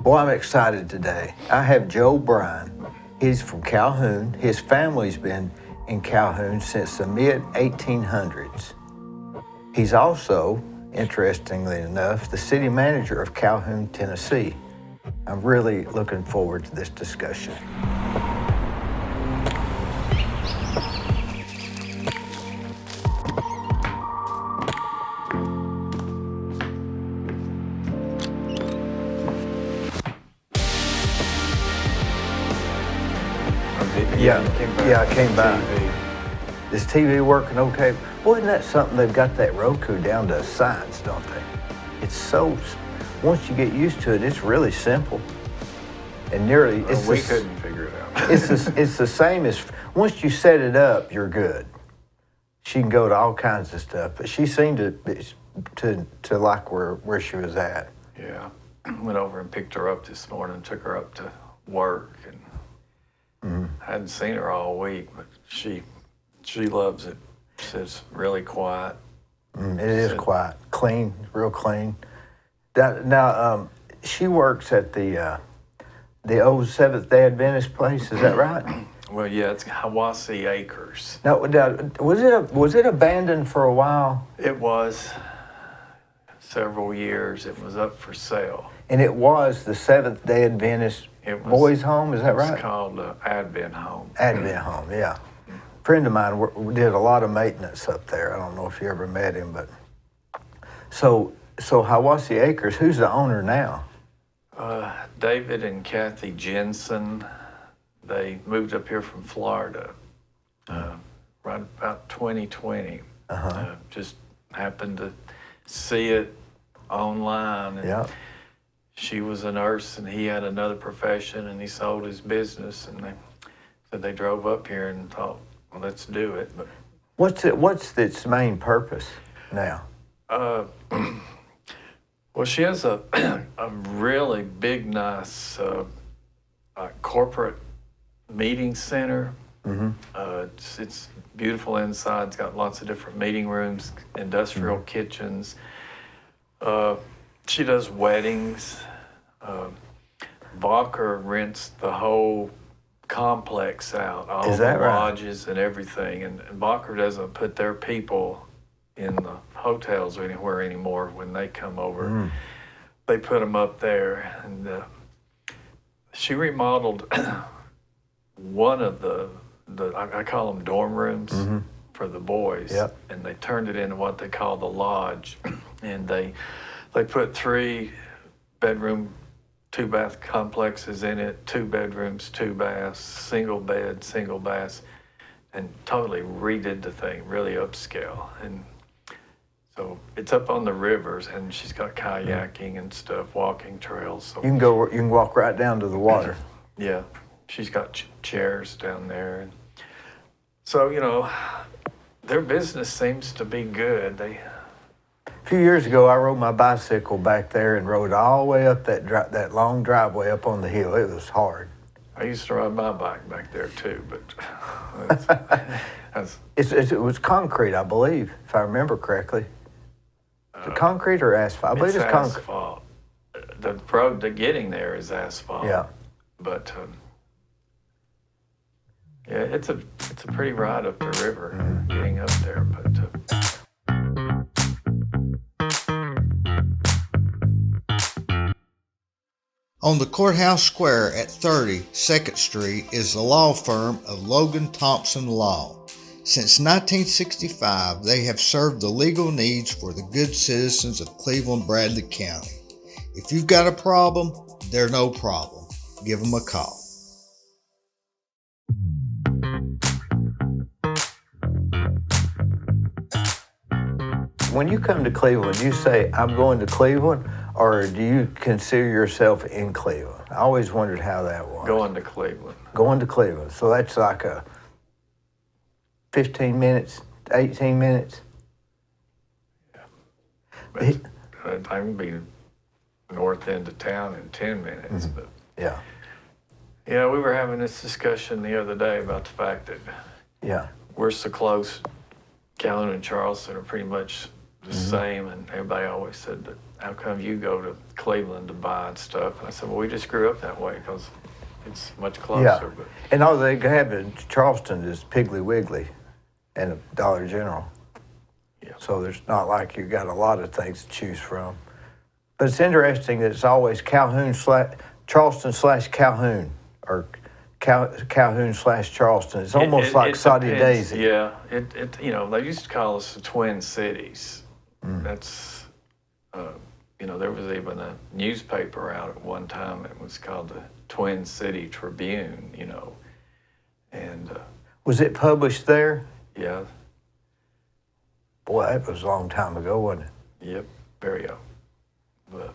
Well, I'm excited today. I have Joe Bryan. He's from Calhoun. His family's been in Calhoun since the mid-1800s. He's also, interestingly enough, the city manager of Calhoun, Tennessee. I'm really looking forward to this discussion. Yeah, I came by. Is TV working okay? Well, isn't that something? They've got that Roku down to a science, don't they? It's so, once you get used to it, it's really simple. And nearly, we couldn't figure it out. it's the same as, once you set it up, you're good. She can go to all kinds of stuff, but she seemed to like where she was at. Yeah, went over and picked her up this morning, took her up to work, and I hadn't seen her all week, but she loves it. It's really quiet. It is quiet, clean, real clean. Now, she works at the old Seventh-day Adventist place. Is that right? Well, yeah, it's Hiwassee Acres. Now, was it abandoned for a while? It was several years. It was up for sale. And it was the Seventh-day Adventist boys' home. Is that right? It's called Advent Home. Advent Home, yeah. A friend of mine did a lot of maintenance up there. I don't know if you ever met him, but so Hiwassee Acres. Who's the owner now? David and Kathy Jensen. They moved up here from Florida right about 2020. Just happened to see it online. And she was a nurse and he had another profession and he sold his business, and they drove up here and thought, well, let's do it. But what's its main purpose now? Well, she has a really big, nice corporate meeting center. It's beautiful inside. It's got lots of different meeting rooms, industrial kitchens. She does weddings. Bacher rents the whole complex out, all the lodges and everything. And Bacher doesn't put their people in the hotels or anywhere anymore when they come over. They put them up there. And she remodeled one of the I call them dorm rooms for the boys. And they turned it into what they call the lodge. And they put 3 bedroom, 2 bath complexes in it, 2 bedrooms, 2 baths, single bed, single baths, and totally redid the thing, really upscale. And so it's up on the rivers, and she's got kayaking and stuff, walking trails. So you can walk right down to the water. Yeah, she's got chairs down there. And so, their business seems to be good. A few years ago, I rode my bicycle back there and rode all the way up that long driveway up on the hill. It was hard. I used to ride my bike back there too, but it was concrete, I believe, if I remember correctly. Is it concrete or asphalt? I believe it's concrete. Asphalt. The road to getting there is asphalt. Yeah. But yeah, it's a pretty ride up the river getting up there, but. On the courthouse square at 30 2nd Street is the law firm of Logan Thompson Law. Since 1965, they have served the legal needs for the good citizens of Cleveland, Bradley County. If you've got a problem, they're no problem. Give them a call. When you come to Cleveland, you say, I'm going to Cleveland, or do you consider yourself in Cleveland? I always wondered how that was. Going to Cleveland. Going to Cleveland. So that's like a 15 minutes, 18 minutes? Yeah. But I can be north end of town in 10 minutes. But yeah. Yeah, we were having this discussion the other day about the fact that we're so close. Calhoun and Charleston are pretty much the same, and everybody always said that how come you go to Cleveland to buy and stuff? And I said, well, we just grew up that way because it's much closer. Yeah. But And all they have in Charleston is Piggly Wiggly and a Dollar General. yeah. So there's not like you got a lot of things to choose from. But it's interesting that it's always Charleston / Calhoun, or Calhoun / Charleston. It's almost like Soddy depends. Daisy. Yeah, they used to call us the Twin Cities. That's, there was even a newspaper out at one time. It was called the Twin City Tribune, and Was it published there? yeah, Boy, that was a long time ago, wasn't it? yep, very old. But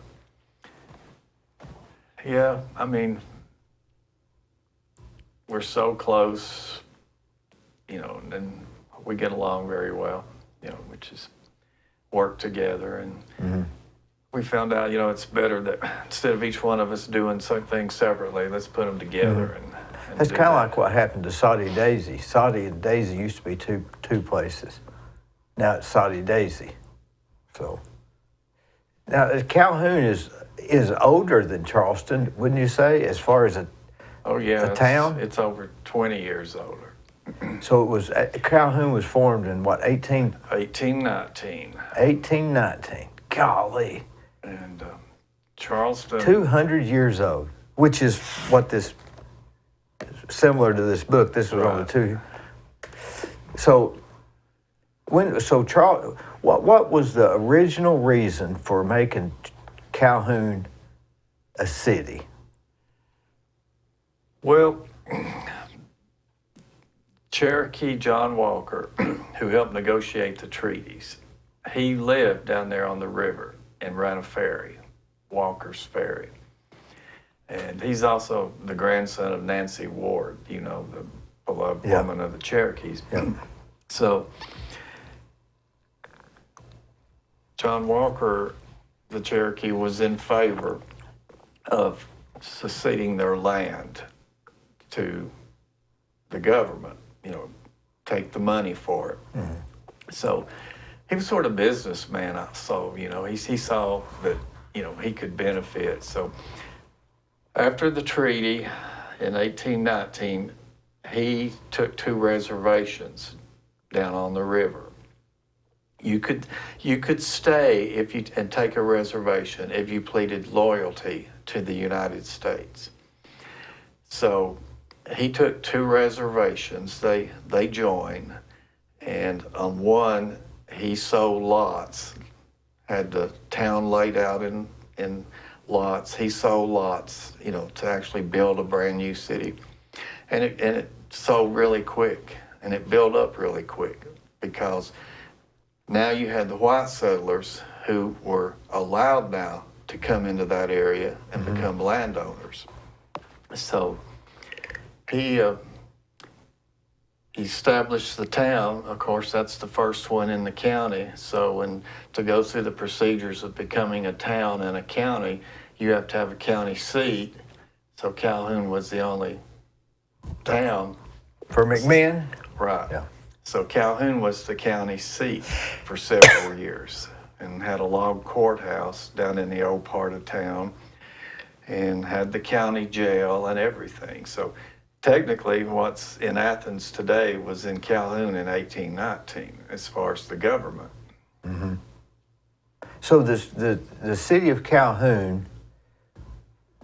yeah, I mean, we're so close, and we get along very well, which is work together. And we found out, it's better that instead of each one of us doing something separately, let's put them together. And That's do kind of that. like what happened to Soddy Daisy. Soddy and Daisy used to be two places. Now it's Soddy Daisy. So now Calhoun is older than Charleston, wouldn't you say, as far as Oh yeah, the town? It's over 20 years older. So it was Calhoun was formed in what 1819. 1819. Golly, And Charleston. 200 years old, which is what this similar to this book. This was only Right. two. So what was the original reason for making Calhoun a city? Well, Cherokee John Walker, who helped negotiate the treaties, he lived down there on the river and ran a ferry, Walker's Ferry. And he's also the grandson of Nancy Ward, the beloved Yeah. woman of the Cherokees. Yeah. So John Walker, the Cherokee, was in favor of seceding their land to the government, take the money for it. So he was sort of a businessman, so, he saw that, he could benefit. So after the treaty in 1819, he took 2 reservations down on the river. You could stay and take a reservation if you pleaded loyalty to the United States. So he took 2 reservations. They joined, and on one he sold lots. Had the town laid out in lots. He sold lots, to actually build a brand new city, and it sold really quick, and it built up really quick because now you had the white settlers who were allowed now to come into that area and become landowners. So he established the town. Of course, that's the first one in the county. So to go through the procedures of becoming a town and a county, you have to have a county seat. So Calhoun was the only town. For McMinn? Right. Yeah. So Calhoun was the county seat for several years and had a log courthouse down in the old part of town and had the county jail and everything. So technically what's in Athens today was in Calhoun in 1819 as far as the government. So the city of Calhoun,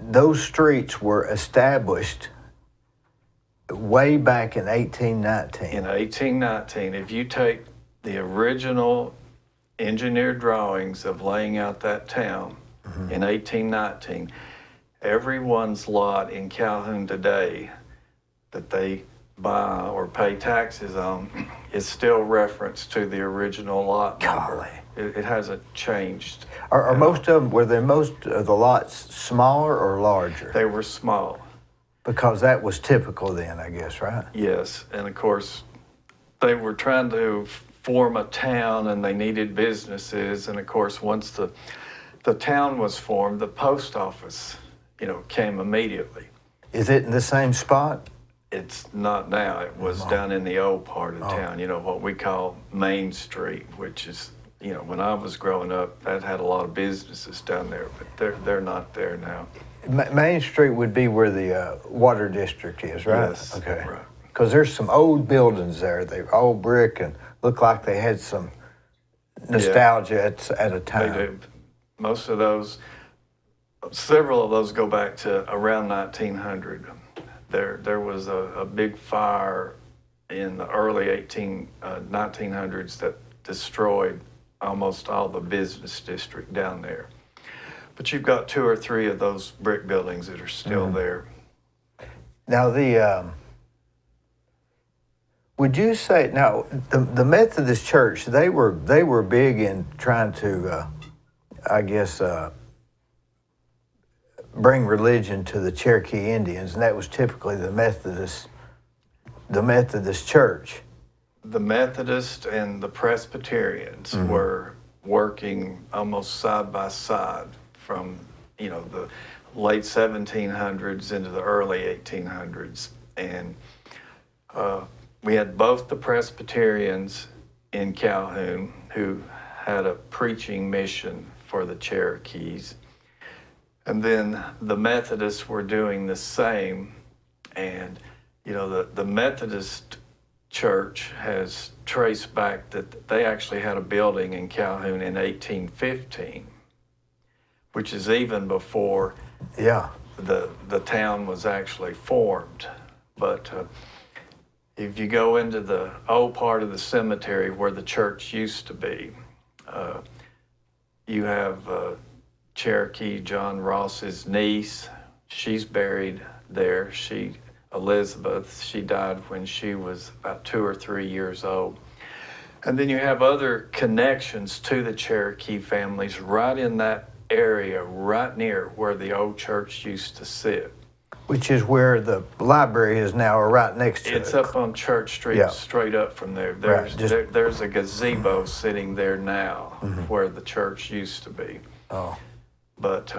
those streets were established way back in 1819. In 1819, if you take the original engineered drawings of laying out that town in 1819, everyone's lot in Calhoun today that they buy or pay taxes on is still referenced to the original lot number. Golly. It hasn't changed. Are most of them, were most of the lots smaller or larger? They were small. Because that was typical then, I guess, right? Yes, and of course, they were trying to form a town and they needed businesses. And of course, once the town was formed, the post office, came immediately. Is it in the same spot? It's not now. It was down in the old part of town, what we call Main Street, which is, when I was growing up, that had a lot of businesses down there, but they're not there now. Main Street would be where the water district is, right? Yes. Okay. Right. Because there's some old buildings there. They're all brick and look like they had some nostalgia at a time. They do. Most of those, several of those go back to around 1900. There was a big fire in the early 1900s that destroyed almost all the business district down there. But you've got 2 or 3 of those brick buildings that are still there. Now would you say the Methodist Church, they were big in trying to bring religion to the Cherokee Indians, and that was typically the Methodist Church. The Methodists and the Presbyterians were working almost side by side from the late 1700s into the early 1800s, and we had both the Presbyterians in Calhoun who had a preaching mission for the Cherokees, and then the Methodists were doing the same. And the Methodist Church has traced back that they actually had a building in Calhoun in 1815, which is even before the town was actually formed. But if you go into the old part of the cemetery where the church used to be, you have Cherokee John Ross's niece. She's buried there. Elizabeth, she died when she was about 2 or 3 years old. And then you have other connections to the Cherokee families right in that area, right near where the old church used to sit. Which is where the library is now, or right next to it. It's up on Church Street, straight up from there. There's a gazebo sitting there now where the church used to be. Oh. But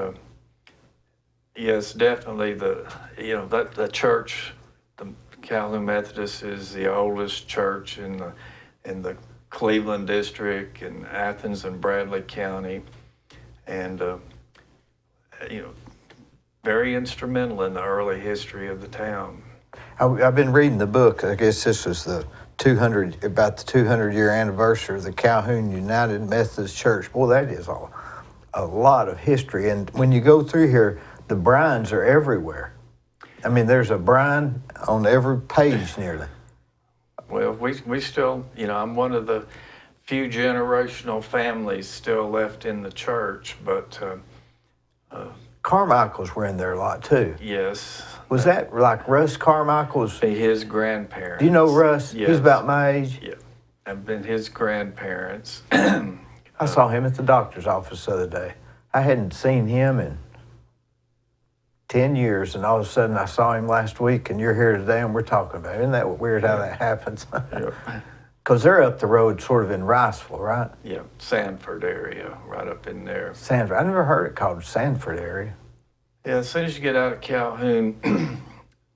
yes, definitely the church, the Calhoun Methodist, is the oldest church in the Cleveland district in Athens and Bradley County, and very instrumental in the early history of the town. I've been reading the book. I guess this was about the 200-year anniversary of the Calhoun United Methodist Church. Boy, that is a lot of history. And when you go through here, the Bryans are everywhere. I mean, there's a Bryan on every page nearly. Well, we still, I'm one of the few generational families still left in the church, but Carmichaels were in there a lot too. Yes. Was that like Russ Carmichael's? His grandparents. Do you know Russ? Yes. He's about my age. Yeah, I've been his grandparents. I saw him at the doctor's office the other day. I hadn't seen him in 10 years, and all of a sudden I saw him last week, and you're here today, and we're talking about it. Isn't that weird how that happens? Because they're up the road sort of in Riceville, right? Yeah, Sanford area, right up in there. Sanford. I never heard it called Sanford area. Yeah, as soon as you get out of Calhoun,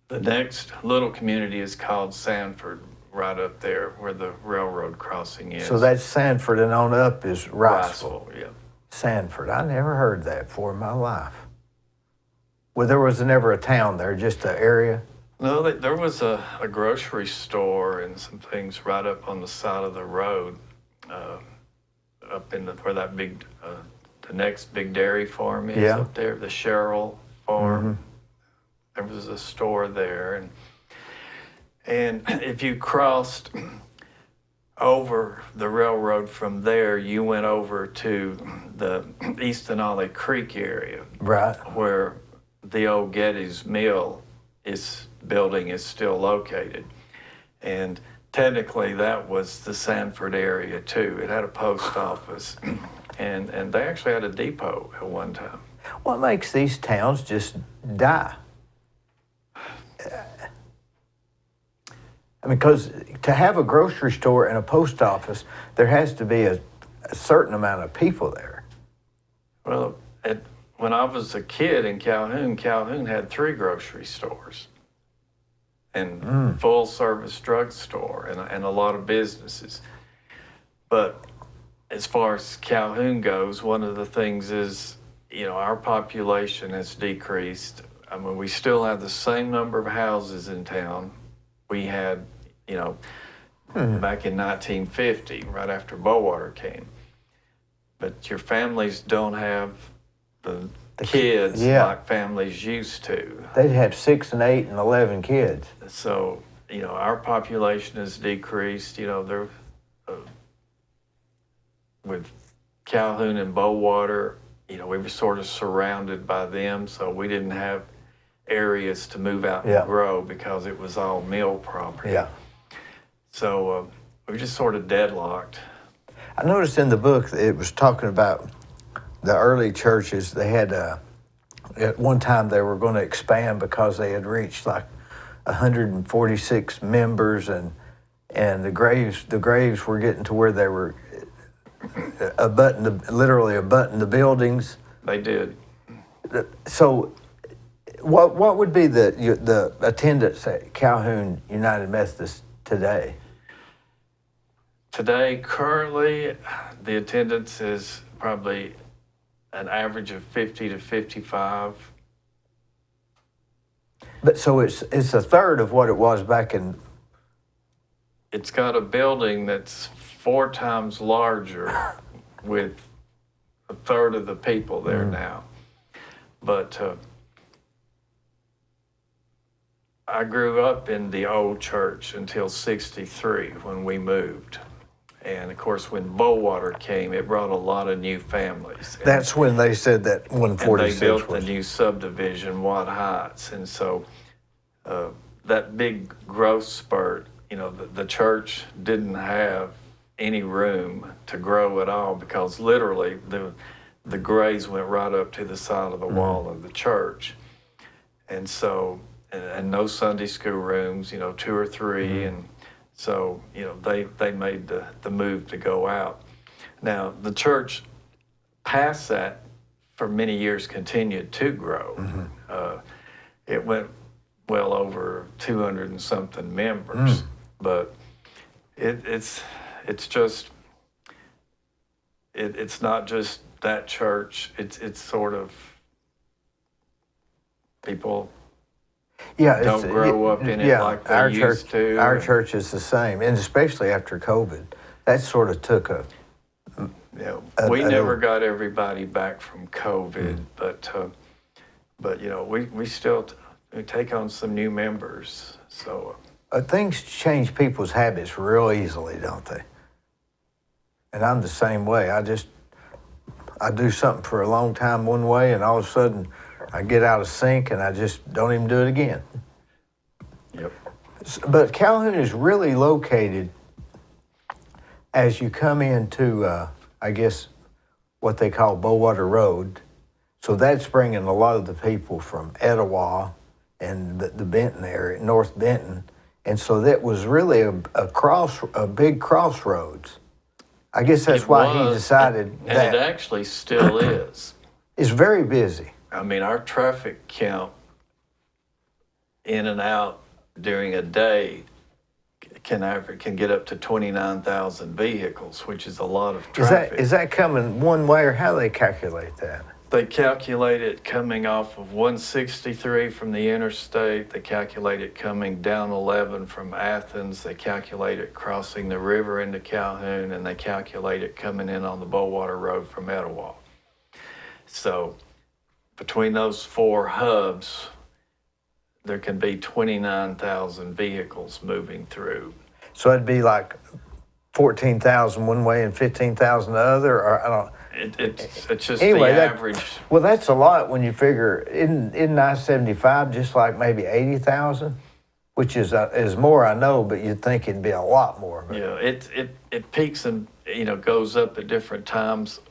the next little community is called Sanford, right up there where the railroad crossing is. So that's Sanford, and on up is Riceville. Yeah. Sanford. I never heard that before in my life. Well, there was never a town there, just an area? No, there was a grocery store and some things right up on the side of the road, up in where that big, the next big dairy farm is up there, the Sherrill farm. There was a store there, and if you crossed over the railroad from there, you went over to the East Denali Creek area, right, where the old Getty's Mill building is still located. And technically that was the Sanford area too. It had a post office and they actually had a depot at one time. What makes these towns just die? I mean, because to have a grocery store and a post office, there has to be a certain amount of people there. Well, when I was a kid in Calhoun had 3 grocery stores and full service drugstore and a lot of businesses. But as far as Calhoun goes, one of the things is, our population has decreased. I mean, we still have the same number of houses in town we had, back in 1950, right after Bowater came. But your families don't have the kids like families used to. They'd have 6 and 8 and 11 kids. So, our population has decreased. They're with Calhoun and Bowater, we were sort of surrounded by them, so we didn't have areas to move out and grow because it was all mill property. Yeah. So we were just sort of deadlocked. I noticed in the book it was talking about the early churches. They had at one time they were going to expand because they had reached like 146 members, and the graves were getting to where they were literally abutting the buildings. They did. So, what would be the attendance at Calhoun United Methodist today? Today, currently, the attendance is probably an average of 50 to 55. But so it's a third of what it was back in. It's got a building that's 4 times larger with a third of the people there now. But I grew up in the old church until 63 when we moved. And of course, when Bowater came, it brought a lot of new families. That's when they said that 146 and they built the new subdivision, Watt Heights. And so that big growth spurt, the church didn't have any room to grow at all because literally the graves went right up to the side of the wall of the church. And so, and no Sunday school rooms, 2 or 3. And so, they made the move to go out. Now, the church past that for many years continued to grow. It went well over 200 and something members, but it's not just that church. It's sort of people don't grow up in it like they used to. Our church is the same, and especially after COVID, that sort of took a. We never got everybody back from COVID, but we still take on some new members. So things change people's habits real easily, don't they? And I'm the same way. I do something for a long time one way, and all of a sudden I get out of sync and I just don't even do it again. Yep. But Calhoun is really located as you come into, I guess, what they call Bowater Road. So that's bringing a lot of the people from Etowah and the Benton area, North Benton. And so that was really a big crossroads. I guess that's why he decided that. And it actually still is. It's very busy. I mean, our traffic count in and out during a day can get up to 29,000 vehicles, which is a lot of traffic. Is that coming one way, or how do they calculate that? They calculate it coming off of 163 from the interstate. They calculate it coming down 11 from Athens. They calculate it crossing the river into Calhoun, and they calculate it coming in on the Bowater Road from Etowah. So between those 4 hubs, there can be 29,000 vehicles moving through. So it'd be like 14,000 one way and 15,000 the other, or I don't. It's just anyway, the average. Well, that's a lot when you figure in I-75 just like maybe 80,000, which is more, I know, but you'd think it'd be a lot more. But. Yeah, it peaks and goes up at different times.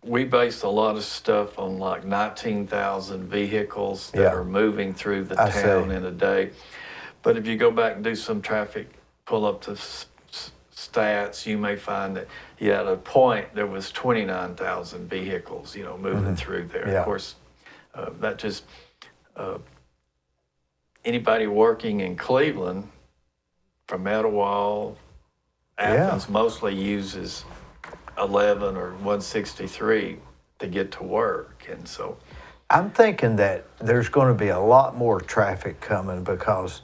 We base a lot of stuff on like 19,000 vehicles that are moving through the town in a day. But if you go back and do some traffic, pull up the stats, you may find that at a point there was 29,000 vehicles, moving through there. Yeah. Of course, that just anybody working in Cleveland from Etowah, Athens mostly uses 11 or 163 to get to work. And so I'm thinking that there's going to be a lot more traffic coming because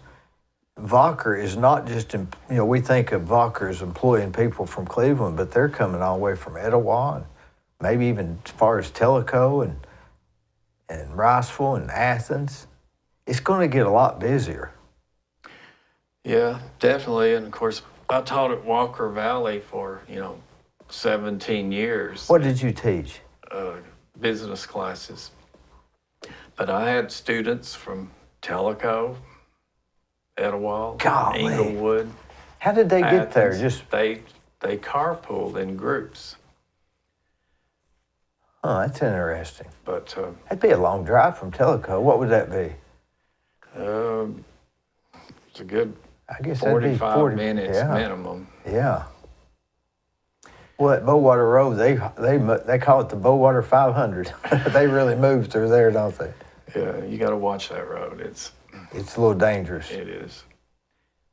Walker is not just, we think of Walker as employing people from Cleveland, but they're coming all the way from Etowah and maybe even as far as Tellico and Riceville and Athens. It's going to get a lot busier. Yeah, definitely. And of course, I taught at Walker Valley for, 17 years. What did you teach? Business classes. But I had students from Tellico, Etowah, Golly. Englewood. How did they get there? Athens. They carpooled in groups. Oh, that's interesting. But that'd be a long drive from Tellico. What would that be? It's a good, I guess 45 minutes minimum. Yeah. Well, at Bowater Road, they call it the Bowater 500. They really move through there, don't they? Yeah, you got to watch that road. It's a little dangerous. It is.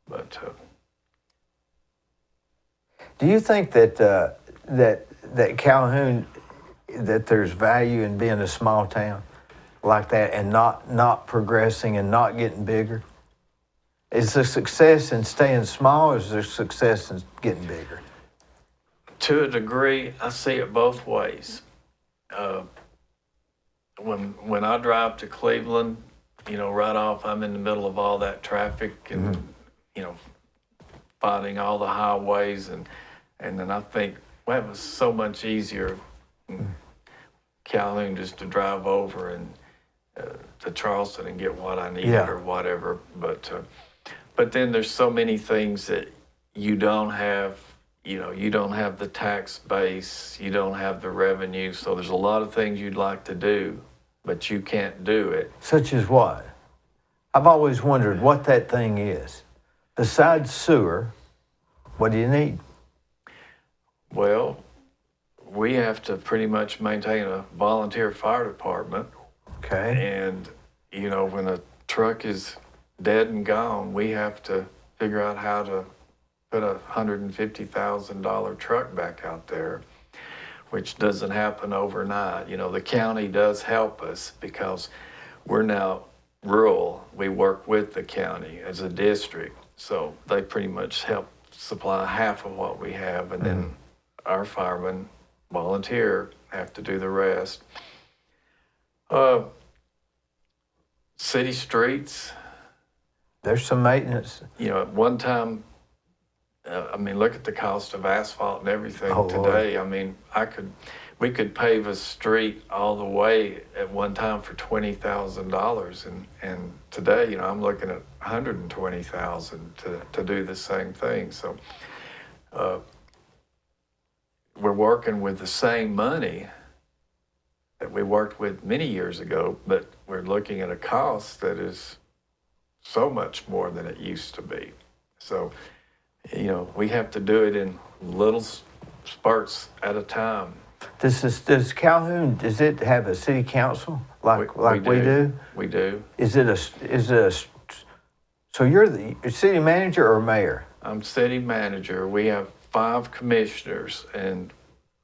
But do you think that that Calhoun, that there's value in being a small town like that and not progressing and not getting bigger? Is there success in staying small, or is there success in getting bigger? To a degree, I see it both ways. When I drive to Cleveland, right off, I'm in the middle of all that traffic and, finding all the highways. And then I think, well, it was so much easier in Calhoun just to drive over and to Charleston and get what I needed or whatever. But then there's so many things that you don't have. You don't have the tax base, you don't have the revenue, so there's a lot of things you'd like to do, but you can't do it. Such as what? I've always wondered what that thing is. Besides sewer, what do you need? Well, we have to pretty much maintain a volunteer fire department. Okay. And, when a truck is dead and gone, we have to figure out how to put a $150,000 truck back out there, which doesn't happen overnight. The county does help us because we're now rural. We work with the county as a district, so they pretty much help supply half of what we have, and then our firemen, volunteer, have to do the rest. City streets. There's some maintenance. At one time, look at the cost of asphalt and everything today. Lord. We could pave a street all the way at one time for $20,000, and today, I'm looking at $120,000 to do the same thing. So, we're working with the same money that we worked with many years ago, but we're looking at a cost that is so much more than it used to be. So, we have to do it in little spurts at a time. Does Calhoun, does it have a city council like we do? We do. So you're the city manager or mayor? I'm city manager. We have 5 commissioners, and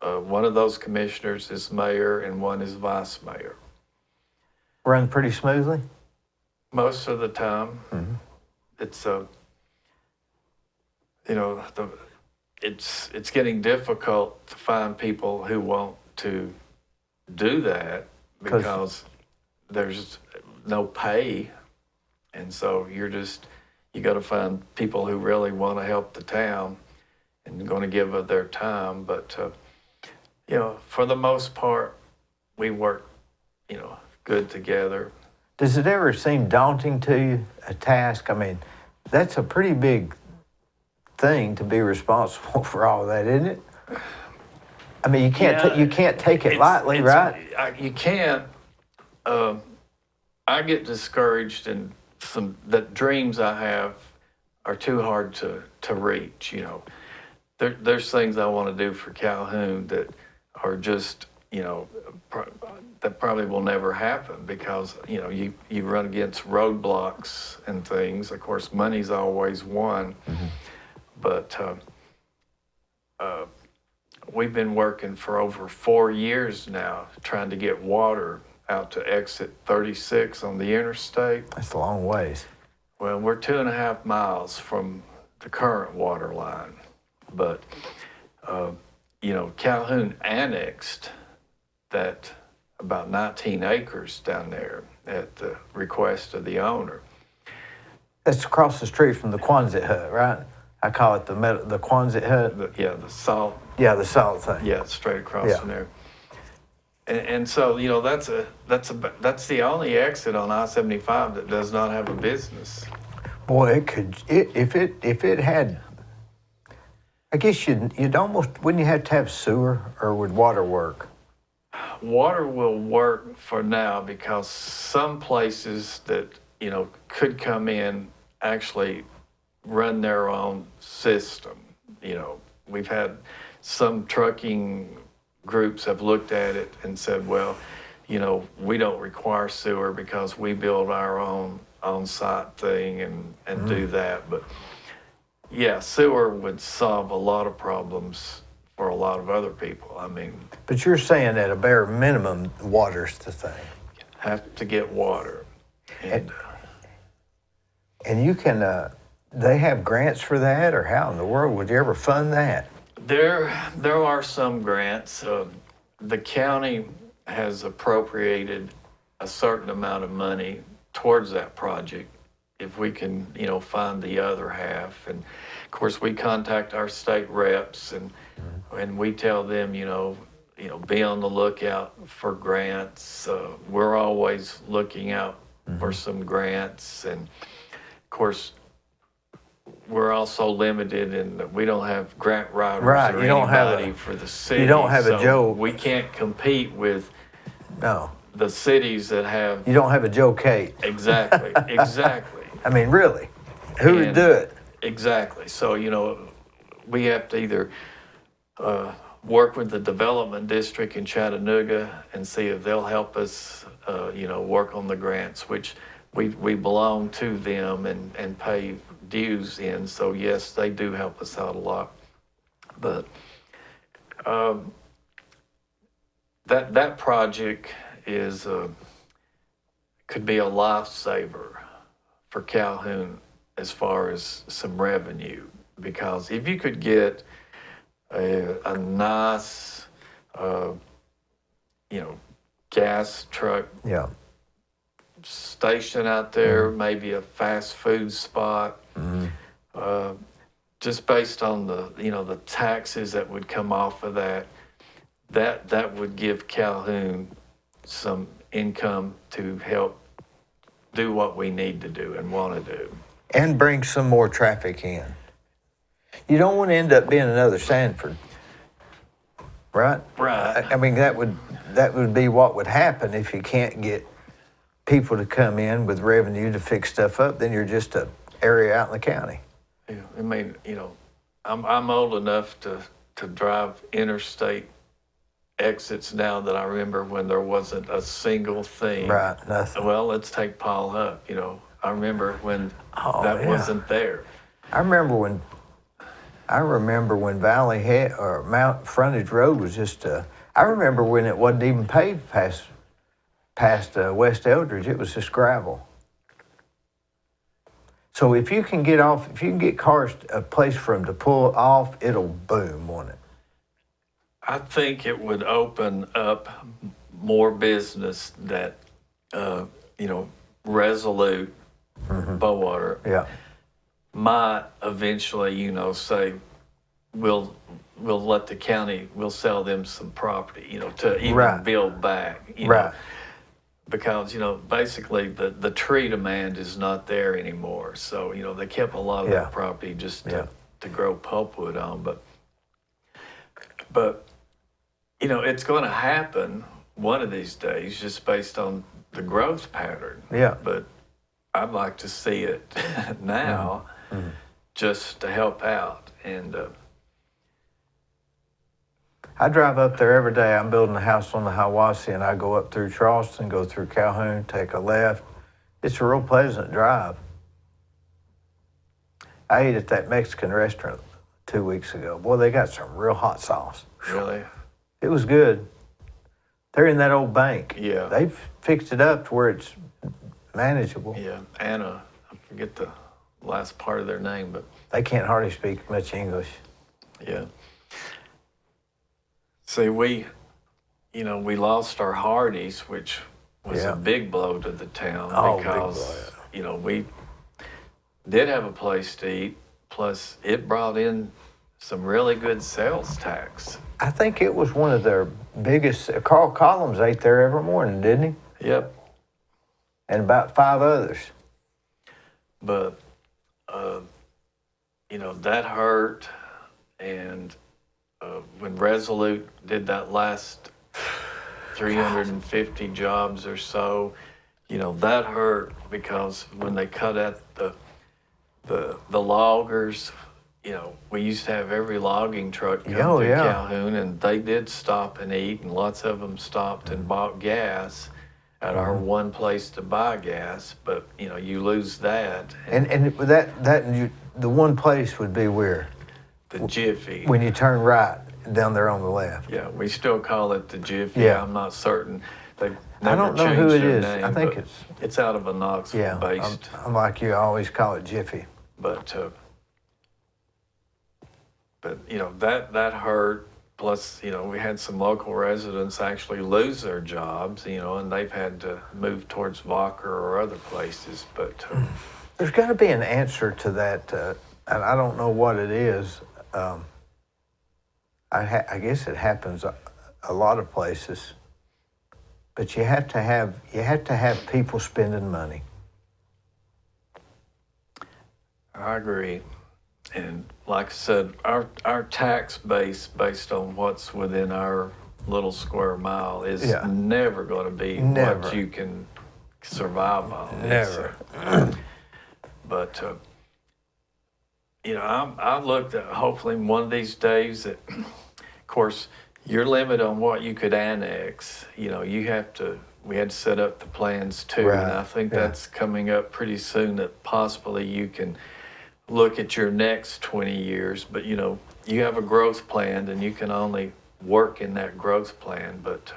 one of those commissioners is mayor and one is vice mayor. Run pretty smoothly? Most of the time. Mm-hmm. It's it's getting difficult to find people who want to do that because there's no pay, and so you got to find people who really want to help the town and going to give of their time. But for the most part, we work good together. Does it ever seem daunting to you, a task? That's a pretty big thing to be responsible for all that, isn't it? You can't take it lightly, right? You can't. I get discouraged, and the dreams I have are too hard to reach. There's things I want to do for Calhoun that are just that probably will never happen because you run against roadblocks and things. Of course, money's always one. Mm-hmm. But we've been working for over 4 years now trying to get water out to exit 36 on the interstate. That's a long ways. Well, we're 2.5 miles from the current water line, but Calhoun annexed that about 19 acres down there at the request of the owner. That's across the street from the Quonset hut, right? I call it the Quonset hut. The salt. Yeah, the salt thing. Yeah, straight across from there. And so that's the only exit on I-75 that does not have a business. Boy, if it had. I guess you'd almost, wouldn't you have to have sewer, or would water work? Water will work for now because some places that could come in actually run their own system. We've had some trucking groups have looked at it and said, well, we don't require sewer because we build our own on-site thing and do that. But yeah, sewer would solve a lot of problems for a lot of other people. I mean, but you're saying at a bare minimum, water's the thing. Have to get water. And you can, they have grants for that, or how in the world would you ever fund that? There are some grants. The county has appropriated a certain amount of money towards that project if we can, find the other half. And of course, we contact our state reps and we tell them, be on the lookout for grants. We're always looking out for some grants. And of course, we're also limited in that we don't have grant writers right. or You don't anybody have for the city. You don't have a Joe. We can't compete with no. the cities that have. You don't have a Joe Kate. Exactly. I mean, really, who would do it? Exactly. So, we have to either work with the development district in Chattanooga and see if they'll help us, work on the grants, which we belong to them and pay dues in. So yes, they do help us out a lot. But that project is could be a lifesaver for Calhoun as far as some revenue, because if you could get a nice gas truck station out there, maybe a fast food spot, just based on the taxes that would come off of that would give Calhoun some income to help do what we need to do and want to do. And bring some more traffic in. You don't want to end up being another Sanford, right? Right. I mean, that would be what would happen if you can't get people to come in with revenue to fix stuff up. Then you're just an area out in the county. Yeah, I mean, I'm old enough to drive interstate exits now that I remember when there wasn't a single thing. Right, nothing. Well, let's take Paul Huck. I remember when that wasn't there. I remember when Valley Head or Mount Frontage Road was just. I remember when it wasn't even paved past West Eldridge. It was just gravel. So if you can get cars a place for them to pull off, it'll boom, won't it? I think it would open up more business that, Resolute, Bowater, might eventually, say, we'll let the county, we'll sell them some property, to even build back, right. Because, basically the tree demand is not there anymore. So, they kept a lot of that property just to grow pulpwood on. But it's going to happen one of these days just based on the growth pattern. Yeah. But I'd like to see it now just to help out. And I drive up there every day. I'm building a house on the Hiwassee, and I go up through Charleston, go through Calhoun, take a left. It's a real pleasant drive. I ate at that Mexican restaurant 2 weeks ago. Boy, they got some real hot sauce. Really? It was good. They're in that old bank. Yeah. They've fixed it up to where it's manageable. Yeah. Anna, I forget the last part of their name, but They can't hardly speak much English. yeah. See, we lost our Hardys, which was a big blow to the town because, we did have a place to eat, plus it brought in some really good sales tax. I think it was one of their biggest. Carl Collins ate there every morning, didn't he? Yep. And about 5 others. But, that hurt. And when Resolute did that last 350 jobs or so, that hurt because when they cut out the loggers, we used to have every logging truck come through Calhoun, and they did stop and eat, and lots of them stopped and bought gas at our one place to buy gas. But you lose that. And the one place would be where? The Jiffy. When you turn right down there on the left. Yeah, we still call it the Jiffy. Yeah. I'm not certain. They've I never don't know changed who it their is. name, I think but it's out of a Knoxville based. I'm like you. I always call it Jiffy. But that hurt. Plus, we had some local residents actually lose their jobs, and they've had to move towards Walker or other places. But there's got to be an answer to that, and I don't know what it is. I guess it happens a lot of places, but you have to have people spending money. I agree. And like I said, our tax base based on what's within our little square mile is never going to be what you can survive on. Never. But, I looked at hopefully one of these days that, of course, your limit on what you could annex, we had to set up the plans too. Right. And I think that's coming up pretty soon that possibly you can look at your next 20 years, but you have a growth plan and you can only work in that growth plan. But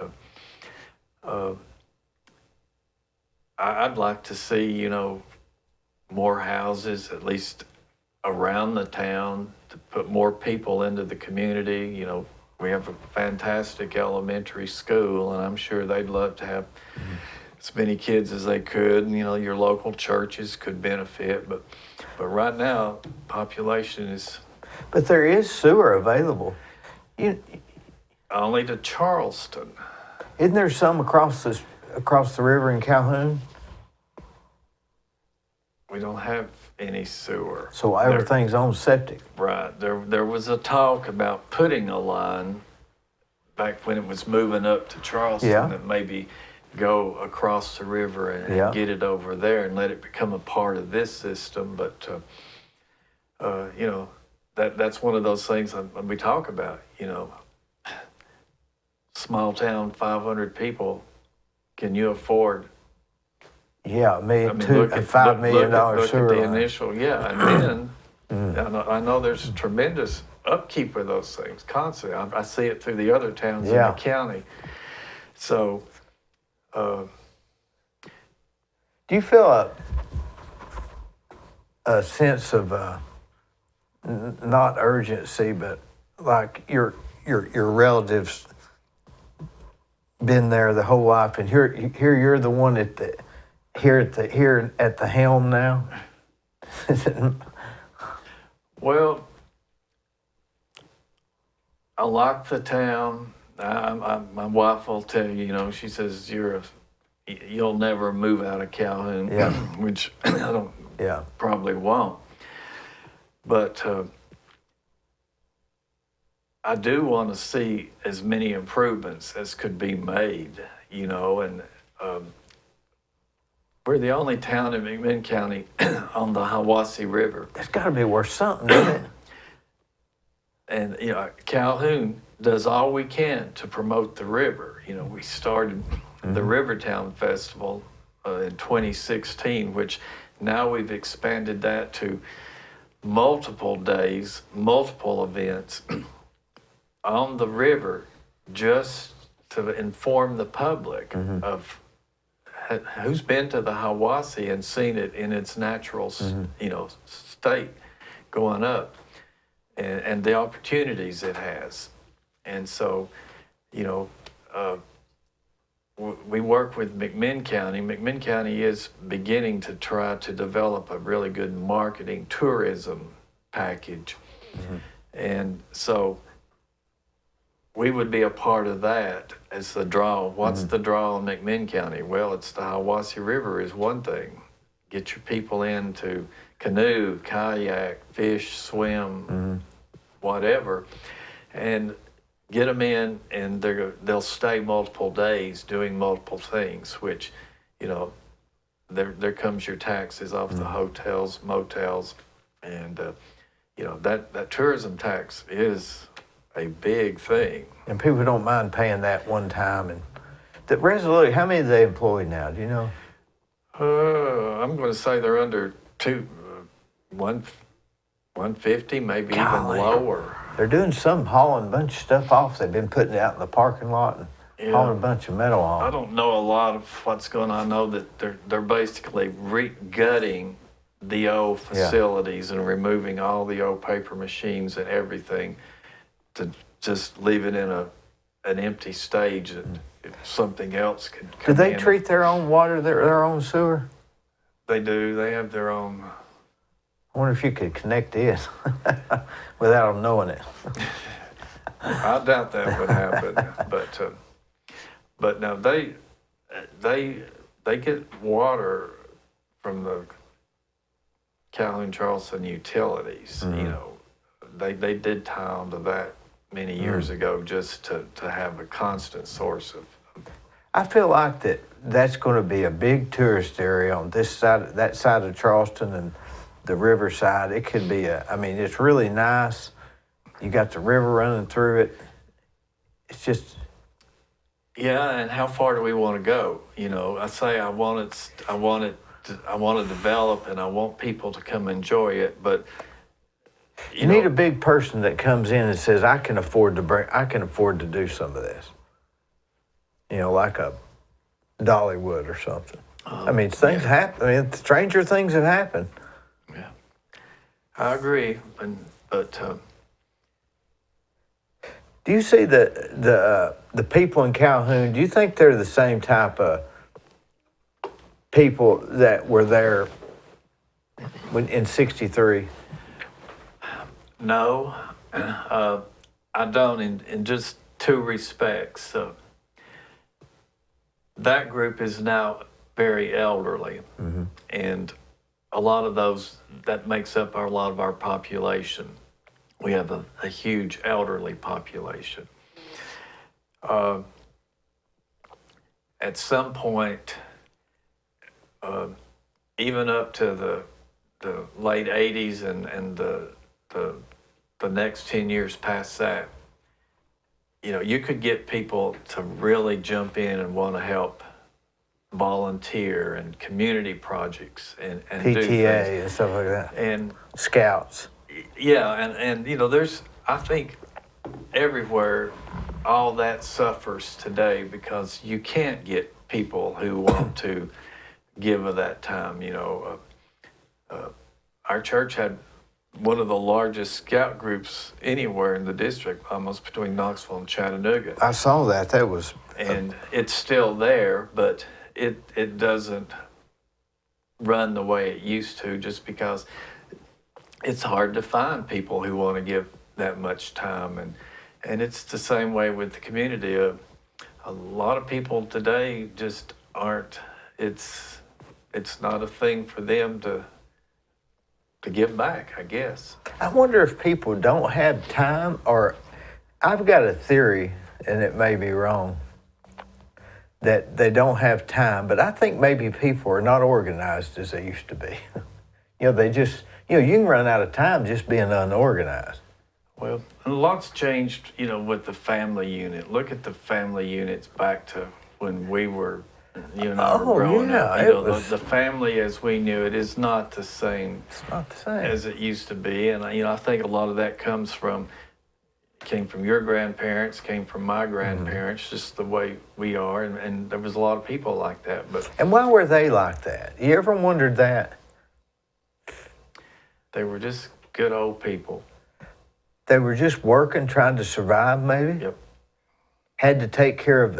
I'd like to see, more houses, at least around the town, to put more people into the community. We have a fantastic elementary school, and I'm sure they'd love to have as many kids as they could. And, your local churches could benefit, but right now, population is. But there is sewer available. Only to Charleston. Isn't there some across the river in Calhoun? We don't have any sewer. So everything's on septic. Right. There was a talk about putting a line back when it was moving up to Charleston that maybe go across the river and get it over there and let it become a part of this system. But, that's one of those things when we talk about, small town, 500 people, can you afford? Yeah, $5 million sewer at the line. initial, and then I know there's tremendous upkeep of those things constantly. I see it through the other towns in the county. So, do you feel a sense of not urgency, but like your relatives been there the whole life, and here you're the one here at the helm now? Well, I like the town. My wife will tell you, she says you'll never move out of Calhoun, which I don't, probably won't. But I do want to see as many improvements as could be made, and we're the only town in McMinn County on the Hiwassee River. That's got to be worth something, doesn't it? And, Calhoun does all we can to promote the river. We started the Rivertown Festival in 2016, which now we've expanded that to multiple days, multiple events on the river just to inform the public of who's been to the Hiwassee and seen it in its natural, state going up, and the opportunities it has. And so, we work with McMinn County. McMinn County is beginning to try to develop a really good marketing tourism package. And so we would be a part of that as the draw. What's the draw in McMinn County? Well, it's the Hiwassee River is one thing. Get your people in to canoe, kayak, fish, swim, whatever, and get them in, and they'll stay multiple days doing multiple things, which, there comes your taxes off the hotels, motels, and, that tourism tax is a big thing. And people don't mind paying that one time. And the Resolute, how many do they employ now? Do you know? I'm going to say they're under 150, maybe Golly. even lower. They're doing some hauling a bunch of stuff off. They've been putting it out in the parking lot and hauling a bunch of metal off. I don't know a lot of what's going on. I know that they're basically gutting the old facilities and removing all the old paper machines and everything to just leave it in an empty stage and something else can come in. Do they treat their own water, their own sewer? They do. They have their own. I wonder if you could connect it without them knowing it. I doubt that would happen, but no, they get water from the Calhoun-Charleston utilities. They did tie onto that many years ago just to have a constant source of. I feel like that's going to be a big tourist area on this side, that side of Charleston and the riverside. It could be it's really nice. You got the river running through it. It's just. Yeah, and how far do we want to go? I say I want to develop, and I want people to come enjoy it, but you need a big person that comes in and says, I can afford to do some of this. Like a Dollywood or something. Things happen. Stranger things have happened. Yeah, I agree, but do you see the people in Calhoun? Do you think they're the same type of people that were there in '63? No, I don't. In just two respects. That group is now very elderly, and a lot of those, that makes up a lot of our population. We have a huge elderly population. At some point, even up to the late 80s and the next 10 years past that, you could get people to really jump in and want to help volunteer and community projects and PTA do things. and stuff like that. And Scouts. Yeah, and there's, I think everywhere all that suffers today because you can't get people who want to give of that time. Our church had one of the largest scout groups anywhere in the district, almost between Knoxville and Chattanooga. I saw that. That was. And it's still there, but it doesn't run the way it used to, just because it's hard to find people who want to give that much time. And it's the same way with the community. A lot of people today just aren't, it's not a thing for them to give back, I guess. I wonder if people don't have time, or I've got a theory, and it may be wrong, that they don't have time, but I think maybe people are not organized as they used to be. They just, you can run out of time just being unorganized. Well, a lot's changed, with the family unit. Look at the family units back to when we were, were growing up. The family as we knew it is not the same. It's not the same as it used to be. And, I think a lot of that comes from, came from your grandparents, came from my grandparents, just the way we are, and there was a lot of people like that. But and why were they like that? You ever wondered that? they were just good old people. They were just working, trying to survive, maybe? Yep. Had to take care of,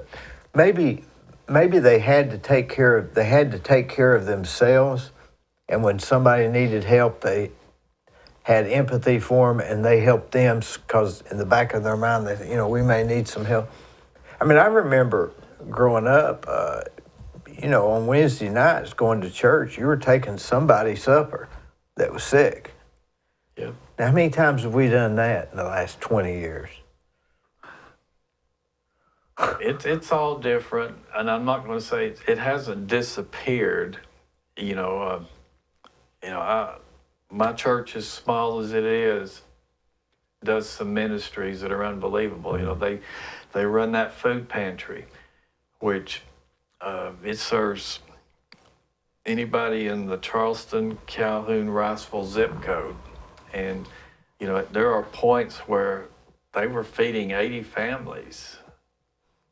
maybe they had to take care of themselves, and when somebody needed help, they had empathy for them, and they helped them because in the back of their mind, they, we may need some help. I mean, I remember growing up, on Wednesday nights going to church, you were taking somebody's supper that was sick. Yep. Now, how many times have we done that in the last 20 years? It's all different, and I'm not going to say it hasn't disappeared. My church, as small as it is, does some ministries that are unbelievable. They run that food pantry, which it serves anybody in the Charleston, Calhoun, Riceville zip code, and there are points where they were feeding 80 families.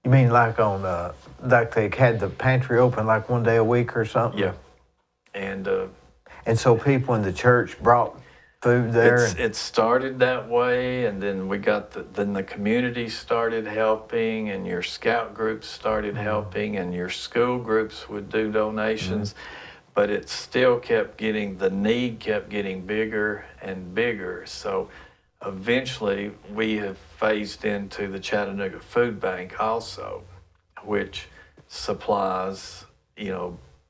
You mean like like they had the pantry open like one day a week or something? Yeah, and so people in the church brought food there. It started that way, and then we got then the community started helping, and your scout groups started helping, and your school groups would do donations, but it still the need kept getting bigger and bigger. So eventually we have phased into the Chattanooga Food Bank also, which supplies,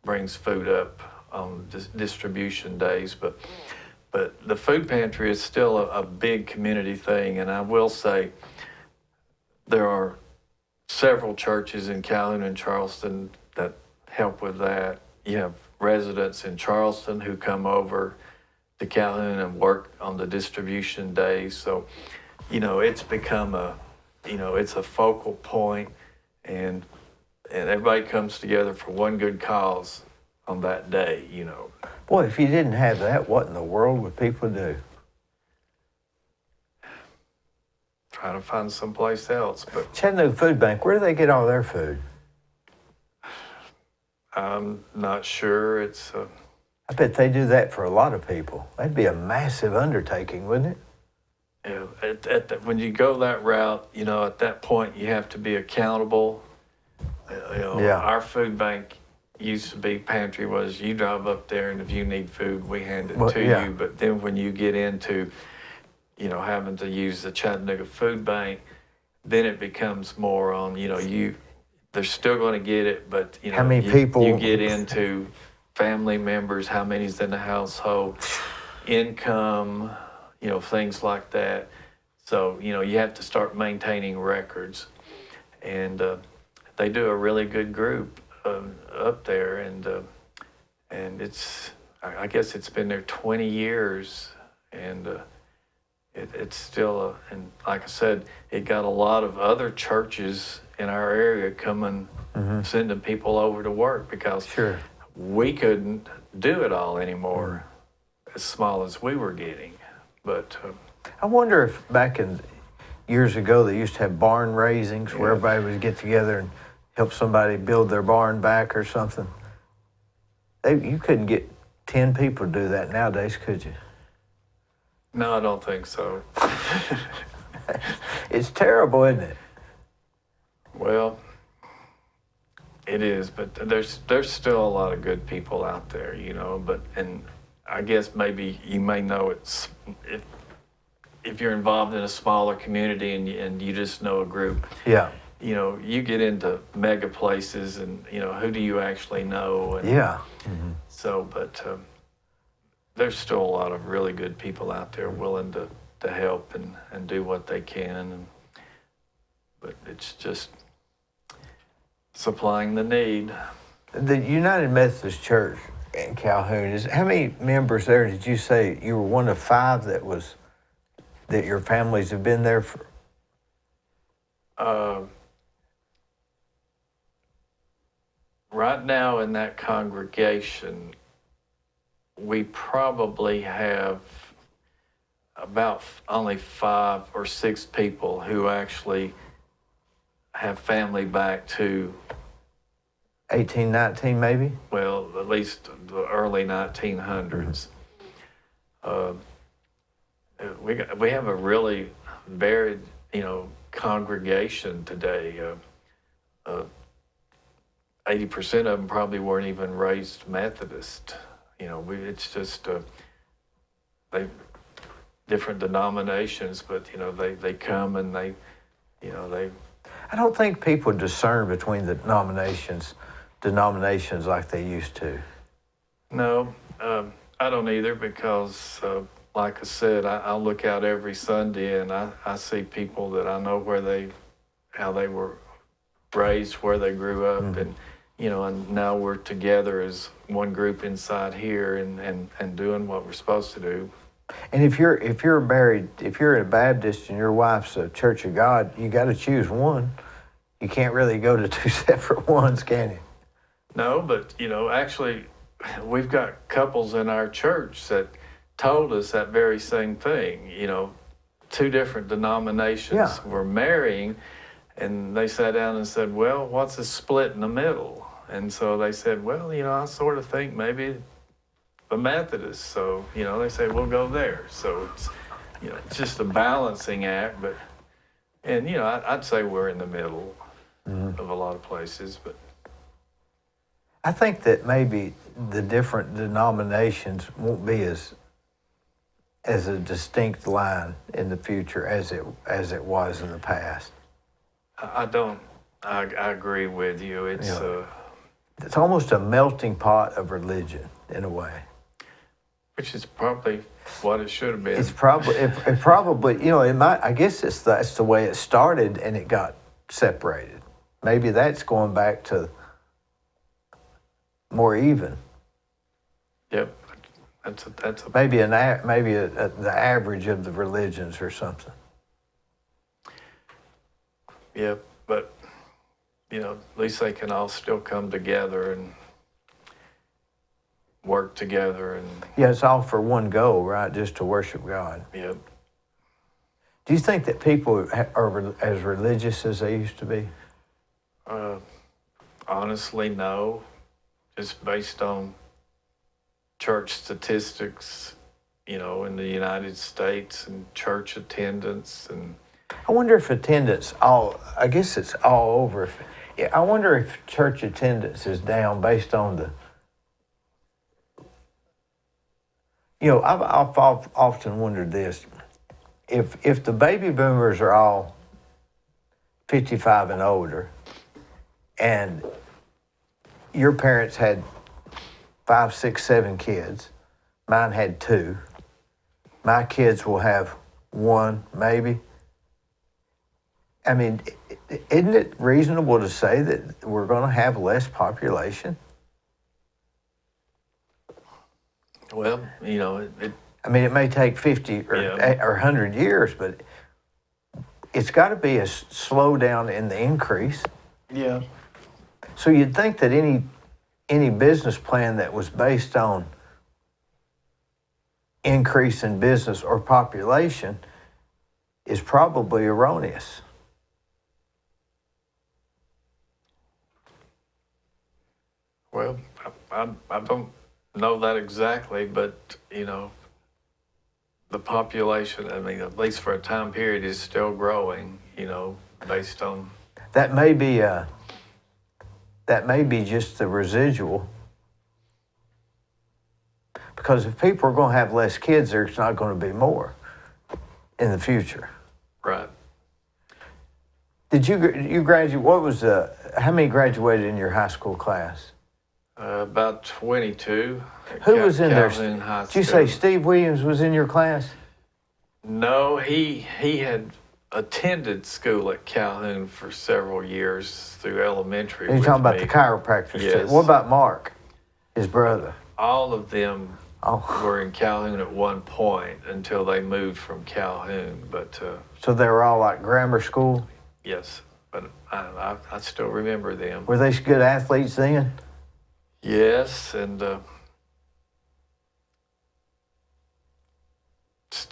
brings food up on distribution days, but the food pantry is still a big community thing, and I will say there are several churches in Calhoun and Charleston that help with that. You have residents in Charleston who come over to Calhoun and work on the distribution days, so it's become it's a focal point, and everybody comes together for one good cause on that day. Boy, if you didn't have that, what in the world would people do? Trying to find someplace else, but Chattanooga Food Bank, where do they get all their food? I'm not sure. I bet they do that for a lot of people. That'd be a massive undertaking, wouldn't it? When you go that route, at that point you have to be accountable. Our food bank used to be pantry was you drive up there, and if you need food, we hand it to you. But then when you get into, having to use the Chattanooga Food Bank, then it becomes more on, they're still going to get it, but how many people you get into family members, how many's in the household, income, things like that. So, you have to start maintaining records, and they do a really good group up there, and I guess it's been there 20 years, and it's still and like I said, it got a lot of other churches in our area coming, sending people over to work because we couldn't do it all anymore, as small as we were getting. But I wonder if back in years ago they used to have barn raisings where everybody would get together and help somebody build their barn back or something. You couldn't get 10 people to do that nowadays, could you? No, I don't think so. It's terrible, isn't it? Well, it is, but there's still a lot of good people out there, and I guess maybe you may know it's if you're involved in a smaller community and you just know a group. Yeah. You get into mega places, and who do you actually know? And so, but there's still a lot of really good people out there willing to help and do what they can, but it's just supplying the need. The United Methodist Church in Calhoun, how many members there did you say you were one of 5 that your families have been there for? Right now in that congregation, we probably have about only 5 or 6 people who actually have family back to 1819 maybe? well, at least the early 1900s. We have a really varied, congregation today. 80% of them probably weren't even raised Methodist. It's just they different denominations, but they come and they. I don't think people discern between the denominations like they used to. No, I don't either because, like I said, I look out every Sunday and I see people that I know how they were raised, where they grew up, and and now we're together as one group inside here and doing what we're supposed to do. And if you're married, if you're a Baptist and your wife's a Church of God, you got to choose one. You can't really go to 2 separate ones, can you? No, but actually, we've got couples in our church that told us that very same thing. 2 different denominations were marrying, and they sat down and said, "Well, what's a split in the middle?" And so they said, "Well, I sort of think maybe the Methodists." So they said, "We'll go there." So it's just a balancing act, but I'd say we're in the middle of a lot of places, but. I think that maybe the different denominations won't be as a distinct line in the future as it was in the past. I don't. I agree with you. It's almost a melting pot of religion in a way. Which is probably what it should have been. It's probably it probably it might. I guess that's the way it started and it got separated. Maybe that's going back to more even. Yep, that's a maybe the average of the religions or something. Yep, but at least they can all still come together and work together and. Yeah, it's all for one goal, right? Just to worship God. Yep. Do you think that people are as religious as they used to be? Honestly, no. Just based on church statistics, in the United States and church attendance and. I wonder if attendance I guess it's all over. I wonder if church attendance is down based on the. I've often wondered this. If the baby boomers are all 55 and older, and your parents had 5, 6, 7 kids, mine had 2. My kids will have 1, maybe. I mean, isn't it reasonable to say that we're going to have less population? Well, I mean, it may take 50 or 100 years, but it's got to be a slowdown in the increase. Yeah. So you'd think that any business plan that was based on increase in business or population is probably erroneous. Well, I don't know that exactly, but the population, I mean, at least for a time period, is still growing. Based on that may be just the residual. Because if people are going to have less kids, there's not going to be more in the future. Right. Did you graduate? What was how many graduated in your high school class? About 22. Who was in there? Did you say Steve Williams was in your class? No, he had attended school at Calhoun for several years through elementary. You're talking about the chiropractor. Yes. What about Mark, his brother? All of them were in Calhoun at one point until they moved from Calhoun. But so they were all like grammar school? Yes, but I still remember them. Were they good athletes then? Yes, and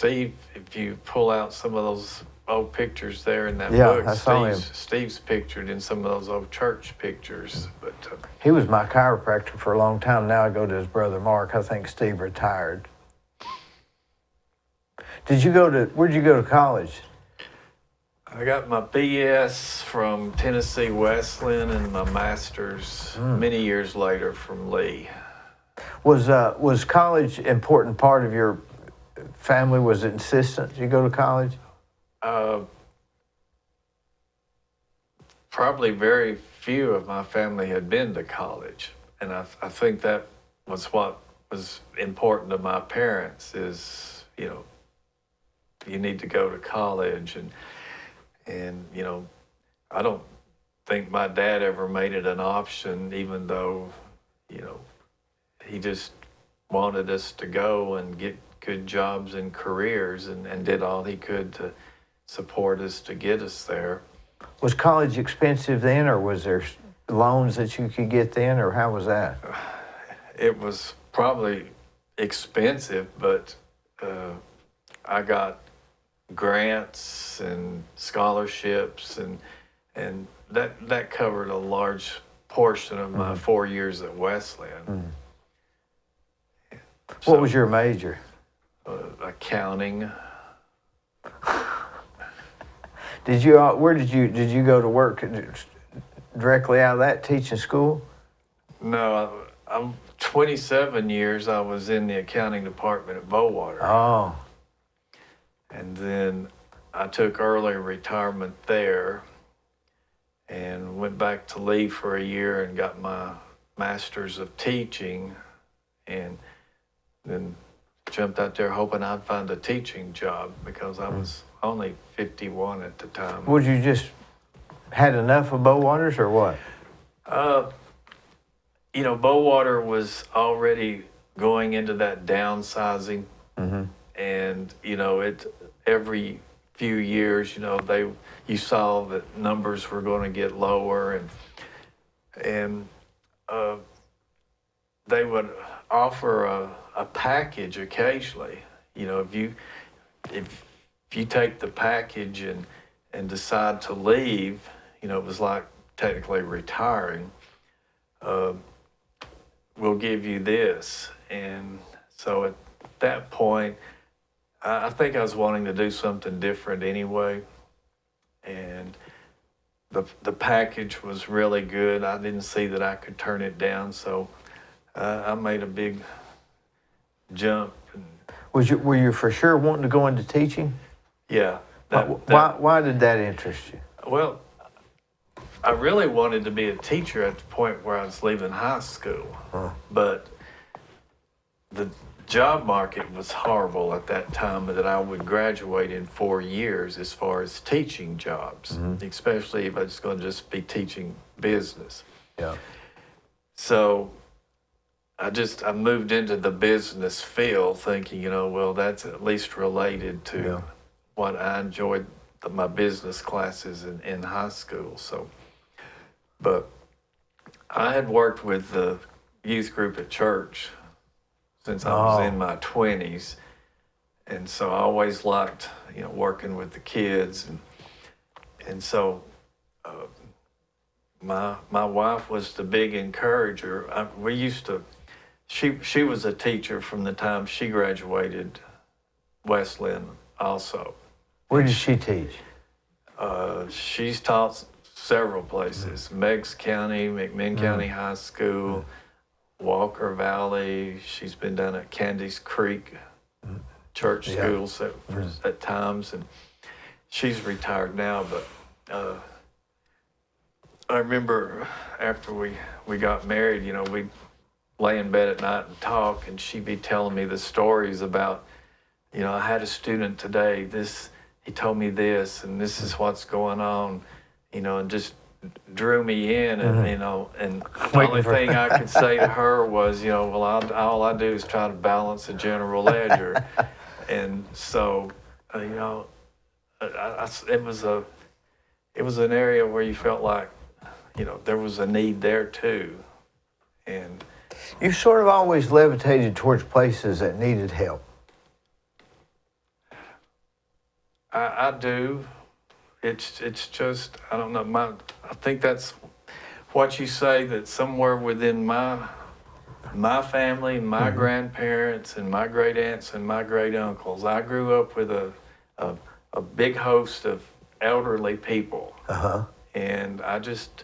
Steve, if you pull out some of those old pictures there in that Yeah, book, I saw him. Steve's pictured in some of those old church pictures. But he was my chiropractor for a long time. Now I go to his brother Mark. I think Steve retired. Where'd you go to college? I got my BS from Tennessee Wesleyan and my master's many years later from Lee. Was college an important part of your family? Was it insistent you go to college? Probably very few of my family had been to college. And I think that was what was important to my parents is, you need to go to college. And I don't think my dad ever made it an option, even though, he just wanted us to go and get good jobs and careers and did all he could to support us to get us there. Was college expensive then, or was there loans that you could get then, or how was that? It was probably expensive, but I got grants and scholarships, and that covered a large portion of my 4 years at Wesleyan. So, what was your major? Accounting. Where did you go to work directly out of that teaching school? No, I'm 27 years I was in the accounting department at Bowater. Oh. And then I took early retirement there and went back to Lee for a year and got my master's of teaching, and then jumped out there hoping I'd find a teaching job because I was only 51 at the time. Would you just had enough of Bowaters or what? Bowater was already going into that downsizing, and it every few years, you saw that numbers were going to get lower, and they would offer a package occasionally. If you take the package and decide to leave, it was like technically retiring. We'll give you this. And so at that point, I think I was wanting to do something different anyway. And the package was really good. I didn't see that I could turn it down, so I made a big jump. Were you for sure wanting to go into teaching? Yeah. Why did that interest you? Well, I really wanted to be a teacher at the point where I was leaving high school, but the job market was horrible at that time that I would graduate in 4 years as far as teaching jobs, especially if I was going to just be teaching business. Yeah. So I moved into the business field thinking, well, that's at least related to what I enjoyed my business classes in high school. So, but I had worked with the youth group at church since I was in my 20s. And so I always liked, working with the kids. And so my wife was the big encourager. She was a teacher from the time she graduated Wesleyan also. Where did she teach? She's taught several places: Meigs County, McMinn County High School, Walker Valley. She's been down at Candies Creek church schools at times, and she's retired now. But I remember after we got married, we'd lay in bed at night and talk, and she'd be telling me the stories about, I had a student today, he told me this, and this is what's going on, and just drew me in, and and the only thing I could say to her was, well, all I do is try to balance a general ledger. And so, it was an area where you felt like, there was a need there too. And you sort of always levitated towards places that needed help. I do. It's just, I don't know, I think that's what you say, that somewhere within my family, my grandparents and my great aunts and my great uncles, I grew up with a big host of elderly people. And I just,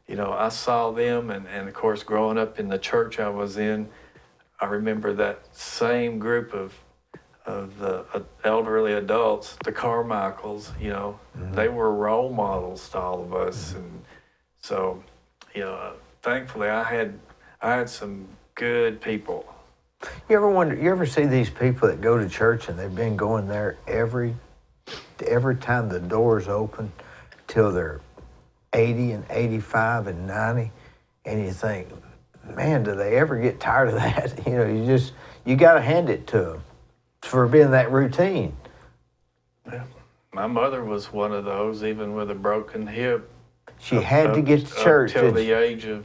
I saw them, and of course, growing up in the church I was in, I remember that same group of the elderly adults, the Carmichaels, they were role models to all of us. And so, thankfully I had some good people. You ever see these people that go to church and they've been going there every time the doors open till they're 80 and 85 and 90, and you think, man, do they ever get tired of that? You got to hand it to them for being that routine. Yeah. My mother was one of those, even with a broken hip. She had to get to church. Till the age of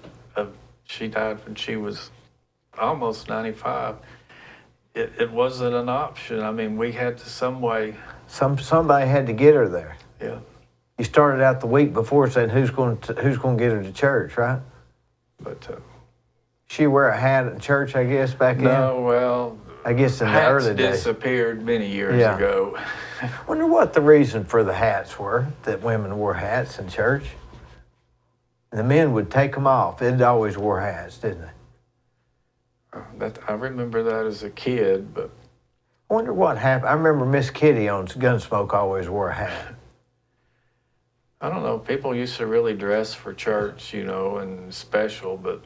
she died when she was almost 95. It wasn't an option. I mean, we had to some way. Somebody had to get her there. Yeah. You started out the week before saying who's going to get her to church, right? But she wear a hat at church, I guess, back then. No, well, I guess in the early days. Disappeared many years ago. Wonder what the reason for the hats were, that women wore hats in church. The men would take them off. They'd always wore hats, didn't they? I remember that as a kid, but I wonder what happened. I remember Miss Kitty on Gunsmoke always wore a hat. I don't know. People used to really dress for church, and special, but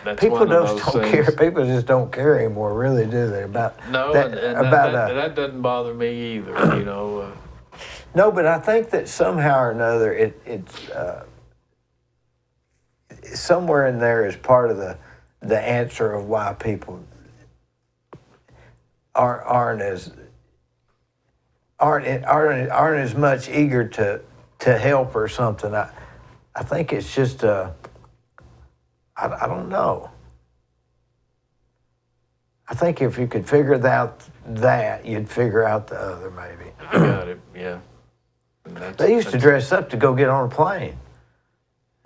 that's people one of those don't things. care. People just don't care anymore, really, do they? That doesn't bother me either. No, but I think that somehow or another, it's somewhere in there is part of the answer of why people aren't as much eager to help or something. I think it's just I don't know. I think if you could figure out that, you'd figure out the other, maybe. I got it. Yeah. They used to dress up to go get on a plane,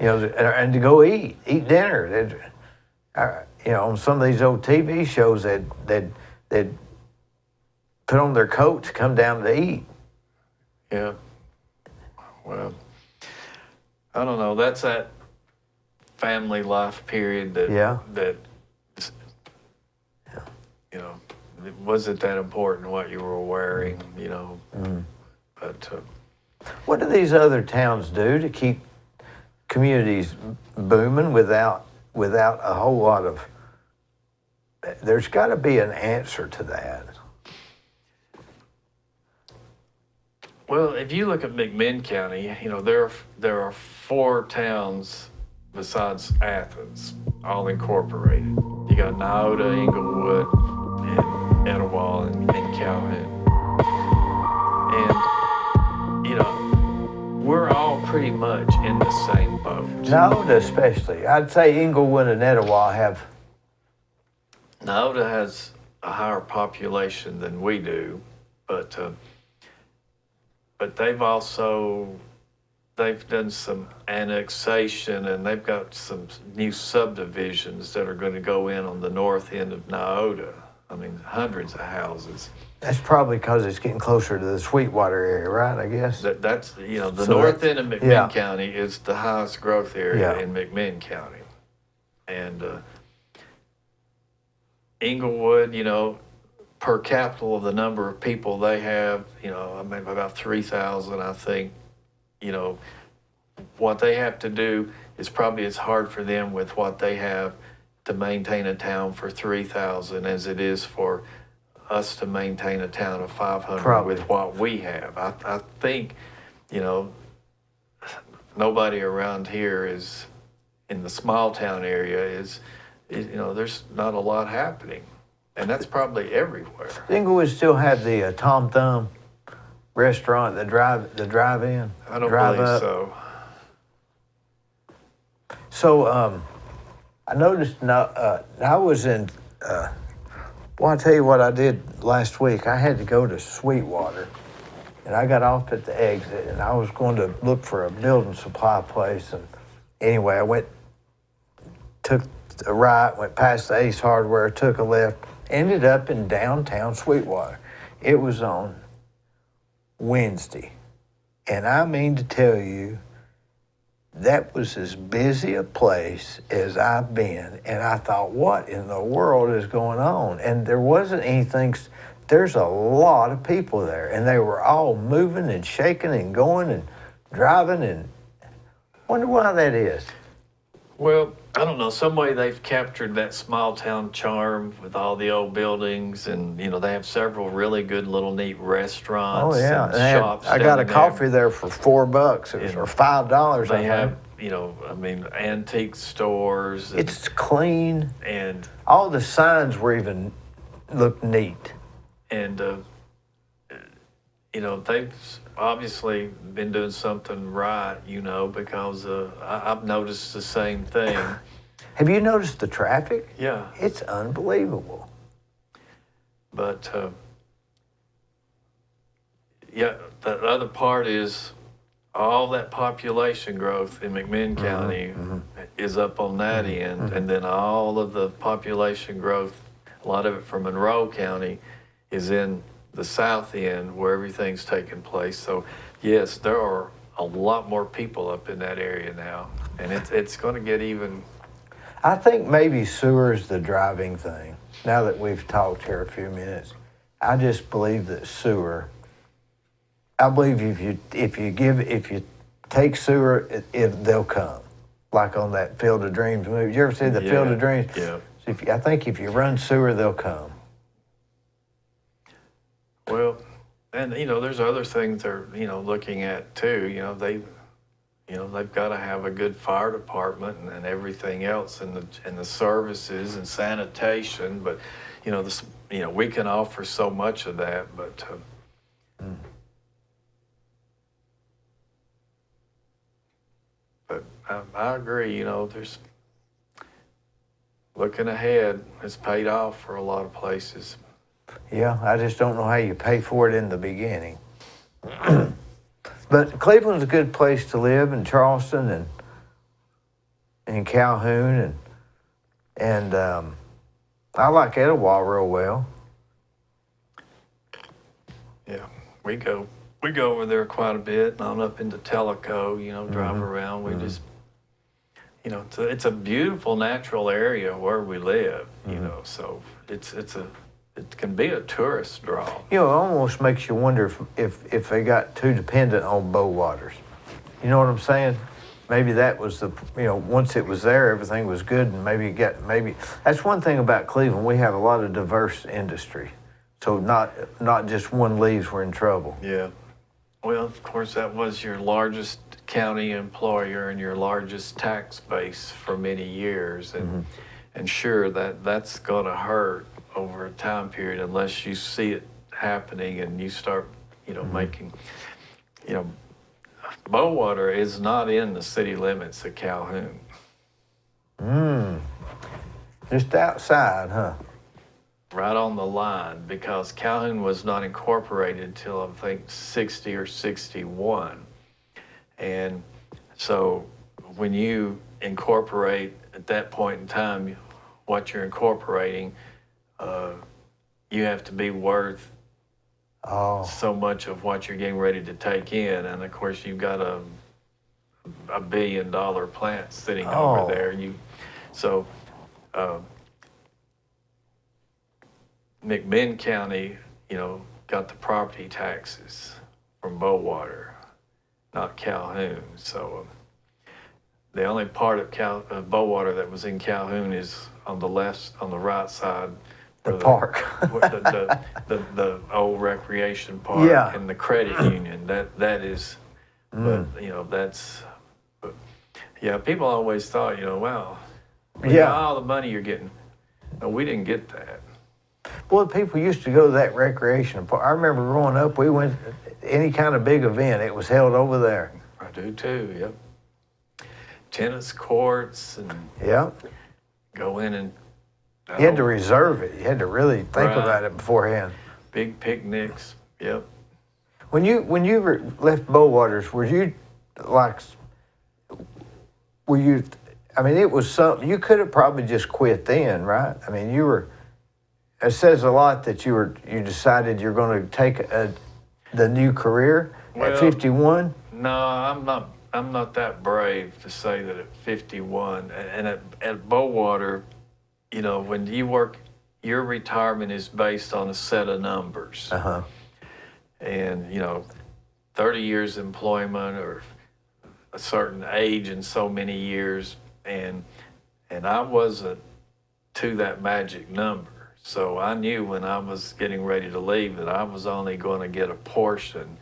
and to go eat dinner. On some of these old TV shows, they'd put on their coat to come down to eat. Yeah. Well, I don't know. That's that family life period that it wasn't that important what you were wearing, But what do these other towns do to keep communities booming without a whole lot of? There's got to be an answer to that. Well, if you look at McMinn County, there are 4 towns besides Athens, all incorporated. You got Nyota, Inglewood, and Etowah, and Calhoun. And, we're all pretty much in the same boat. Nyota especially. I'd say Inglewood and Etowah have. Nyota has a higher population than we do, but they've done some annexation, and they've got some new subdivisions that are going to go in on the north end of Nyota. I mean, hundreds of houses. That's probably because it's getting closer to the Sweetwater area, right? I guess. That's the north end of McMinn County is the highest growth area in McMinn County, and Inglewood, per capita of the number of people they have, about 3,000, I think. What they have to do is probably as hard for them with what they have to maintain a town for 3,000 as it is for us to maintain a town of 500 with what we have. I think, nobody around here is, in the small town area, is there's not a lot happening. And that's probably everywhere. Inglewood still have the Tom Thumb restaurant, the drive-in. I don't believe so. So I noticed. I was in Well, I'll tell you what I did last week. I had to go to Sweetwater, and I got off at the exit, and I was going to look for a building supply place. And anyway, I took a right, went past the Ace Hardware, took a left, ended up in downtown Sweetwater. It was on Wednesday. And I mean to tell you, that was as busy a place as I've been. And I thought, what in the world is going on? And there wasn't anything, there's a lot of people there. And they were all moving and shaking and going and driving. And wonder why that is. Well, I don't know. Some way they've captured that small town charm with all the old buildings, and they have several really good little neat restaurants. Oh yeah, and shops. I got a coffee there for $4. It was or $5. They have, antique stores. It's clean, and all the signs were even looked neat. And they've obviously been doing something right, because I've noticed the same thing. Have you noticed the traffic? Yeah. It's unbelievable. But, the other part is all that population growth in McMinn County is up on that end, and then all of the population growth, a lot of it from Monroe County, is in the south end where everything's taking place. So yes, there are a lot more people up in that area now, and it's going to get even. I think maybe sewer is the driving thing. Now that we've talked here a few minutes, I just believe that sewer. I believe if you take sewer, they'll come. Like on that Field of Dreams movie. Did you ever see the Field of Dreams? Yeah. So I think if you run sewer, they'll come. Well, and there's other things they're looking at too. They've got to have a good fire department and everything else, and the services and sanitation. But we can offer so much of that. But I agree. There's looking ahead. It's paid off for a lot of places. Yeah, I just don't know how you pay for it in the beginning. But Cleveland's a good place to live, and Charleston and Calhoun, and I like Etowah real well. Yeah, we go over there quite a bit, and I'm up into Tellico, drive around. We just, it's a beautiful natural area where we live, so it can be a tourist draw. It almost makes you wonder if they got too dependent on Bow Waters. You know what I'm saying? Maybe that was once it was there, everything was good, and maybe that's one thing about Cleveland. We have a lot of diverse industry, so not just one leaves, we're in trouble. Yeah. Well, of course, that was your largest county employer and your largest tax base for many years, and sure that's gonna hurt over a time period unless you see it happening and you start, making, Bowater is not in the city limits of Calhoun. Just outside, huh? Right on the line, because Calhoun was not incorporated till I think 60 or 61. And so when you incorporate at that point in time, what you're incorporating, you have to be worth so much of what you're getting ready to take in. And of course, you've got a $1 billion plant sitting over there. McMinn County, got the property taxes from Bowater, not Calhoun. So the only part of Bowater that was in Calhoun is on the right side. The park. the old recreation park and the credit union. That is, but people always thought, wow, all the money you're getting. No, we didn't get that. Well, people used to go to that recreation park. I remember growing up, we went any kind of big event, it was held over there. I do too. Yep. Tennis courts and Yep. Go in and You had to reserve it. You had to really think Right. about it beforehand. Big picnics. Yep. When you left Bowwaters, were you like, were you? I mean, it was something you could have probably just quit then, right? I mean, you were. It says a lot that you decided you're going to take the new career at 51. No, I'm not that brave to say that at 51. And at Bowater, you know, when you work, your retirement is based on a set of numbers. Uh-huh. And, you know, 30 years employment or a certain age in so many years. And I wasn't to that magic number. So I knew when I was getting ready to leave that I was only going to get a portion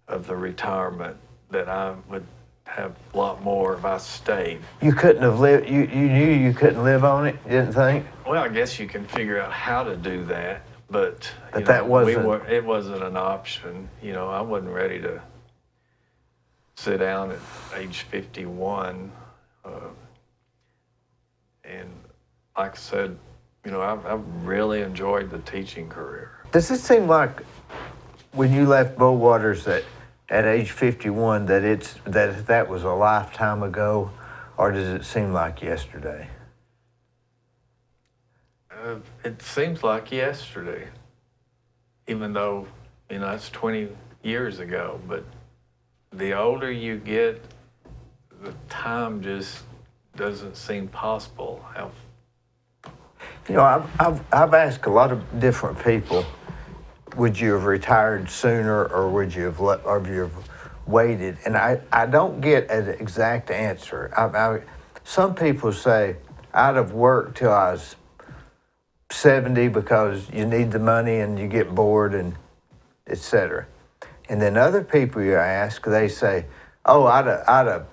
of the retirement, that I would have a lot more if I stayed. You couldn't have lived. You knew you couldn't live on it. You didn't think. Well, I guess you can figure out how to do that, but you know, that wasn't. It wasn't an option. You know, I wasn't ready to sit down at age 51. And like I said, you know, I've really enjoyed the teaching career. Does it seem like when you left Bowwaters that at age 51 that was a lifetime ago, or does it seem like yesterday? It seems like yesterday, even though, you know, it's 20 years ago, but the older you get, the time just doesn't seem possible. You know, I've asked a lot of different people, would you have retired sooner or would you have waited? And I don't get an exact answer. Some people say I'd have worked till I was 70 because you need the money and you get bored and et cetera. And then other people you ask, they say, oh, I'd have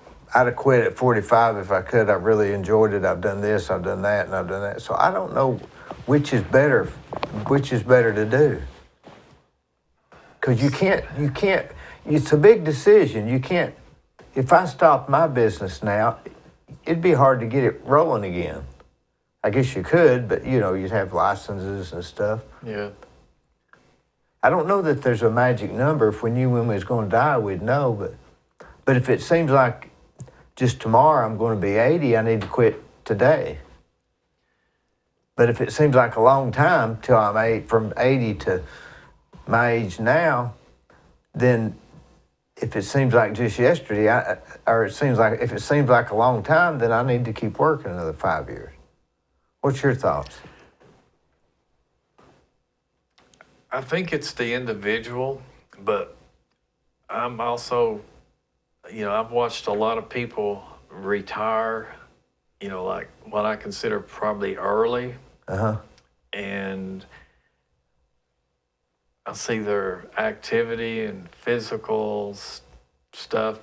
quit at 45 if I could. I really enjoyed it. I've done this, I've done that, and I've done that. So I don't know which is better to do. Because you can't, it's a big decision. You can't, if I stop my business now, it'd be hard to get it rolling again. I guess you could, but you know, you'd have licenses and stuff. Yeah. I don't know that there's a magic number. If we knew when we was going to die, we'd know. But if it seems like just tomorrow I'm going to be 80, I need to quit today. But if it seems like a long time till I'm from 80 to my age now, then if it seems like just yesterday, if it seems like a long time, then I need to keep working another 5 years. What's your thoughts? I think it's the individual, but I'm also, you know, I've watched a lot of people retire, you know, like what I consider probably early. Uh-huh. And I see their activity and physical stuff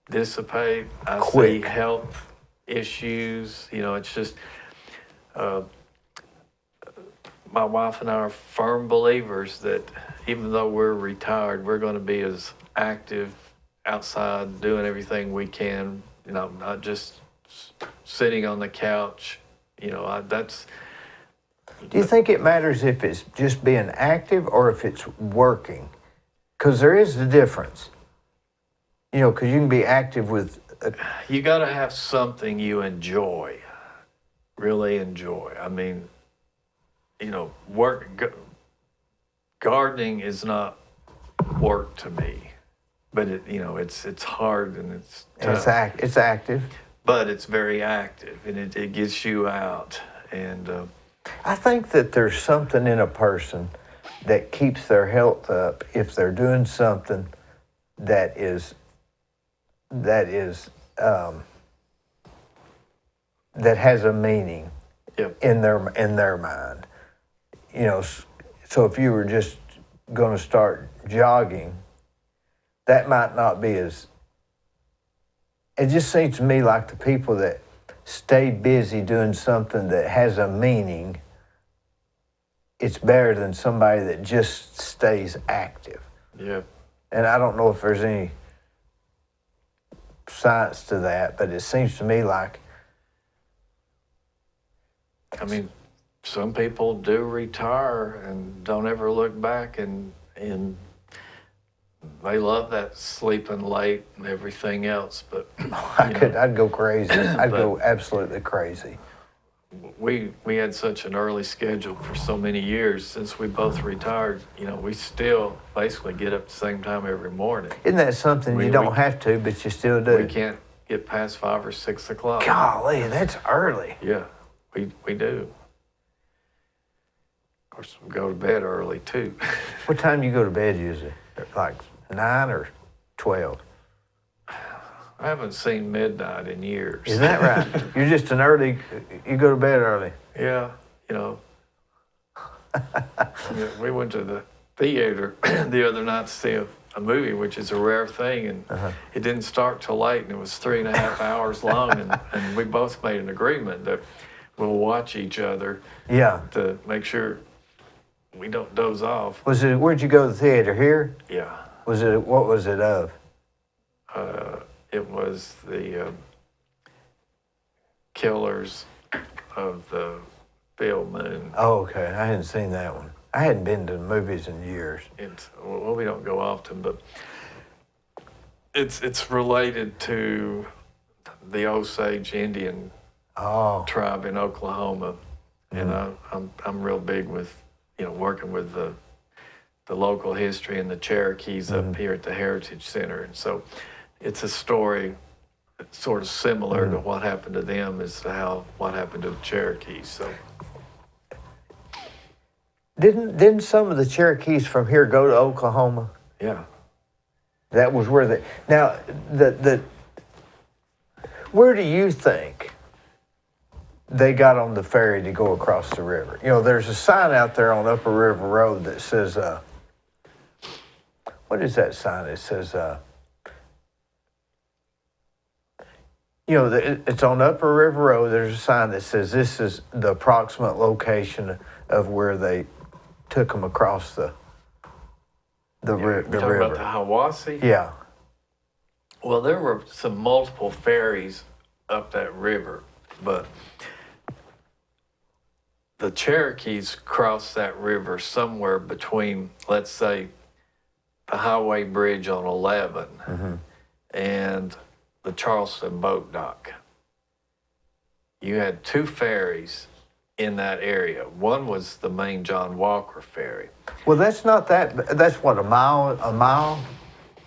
dissipate. I see health issues. You know, it's just, my wife and I are firm believers that even though we're retired, we're going to be as active outside doing everything we can, you know, not just sitting on the couch. You know, that's. Do you think it matters if it's just being active or if it's working? Because there is a difference. You know, because you can be active with. You got to have something you enjoy, really enjoy. I mean, you know, gardening is not work to me, but you know, it's hard and it's tough. It's active. But it's very active, and it gets you out. And I think that there's something in a person that keeps their health up if they're doing something that has a meaning. Yep. in their mind. You know, so if you were just going to start jogging, that might not be as. It just seems to me like the people that stay busy doing something that has a meaning, it's better than somebody that just stays active. Yeah. And I don't know if there's any science to that, but it seems to me like. I mean, some people do retire and don't ever look back, and they love that sleeping late and everything else. But I'd go crazy. I'd go absolutely crazy. We had such an early schedule for so many years since we both retired. We still basically get up the same time every morning. Isn't that something you don't have to, but you still do? We can't get past 5 or 6 o'clock. Golly, that's early. Yeah, we do. Of course, we go to bed early too. What time do you go to bed usually? Like 9 or 12? I haven't seen midnight in years. Isn't that right? You're just an early, you go to bed early. Yeah, we went to the theater the other night to see a movie, which is a rare thing, and it didn't start till late, and it was 3.5 hours long, and we both made an agreement that we'll watch each other to make sure we don't doze off. Where'd you go to the theater? Here? Yeah. What was it of? It was the Killers of the Full Moon. Oh, okay. I hadn't seen that one. I hadn't been to the movies in years. We don't go often, but it's related to the Osage Indian tribe in Oklahoma, and I'm real big with working with the local history and the Cherokees up here at the Heritage Center, and so it's a story that's sort of similar to what happened to them as to what happened to the Cherokees. So didn't some of the Cherokees from here go to Oklahoma? Yeah. That was where they. Now where do you think they got on the ferry to go across the river? There's a sign out there on Upper River Road that says, what is that sign? It says, it's on Upper River Road. There's a sign that says this is the approximate location of where they took them across the river. You're talking about the Hiwassee? Yeah. Well, there were some multiple ferries up that river, but the Cherokees crossed that river somewhere between, let's say, the highway bridge on 11 and the Charleston boat dock. You had 2 ferries in that area. One was the main John Walker ferry. Well, that's not that. That's what, a mile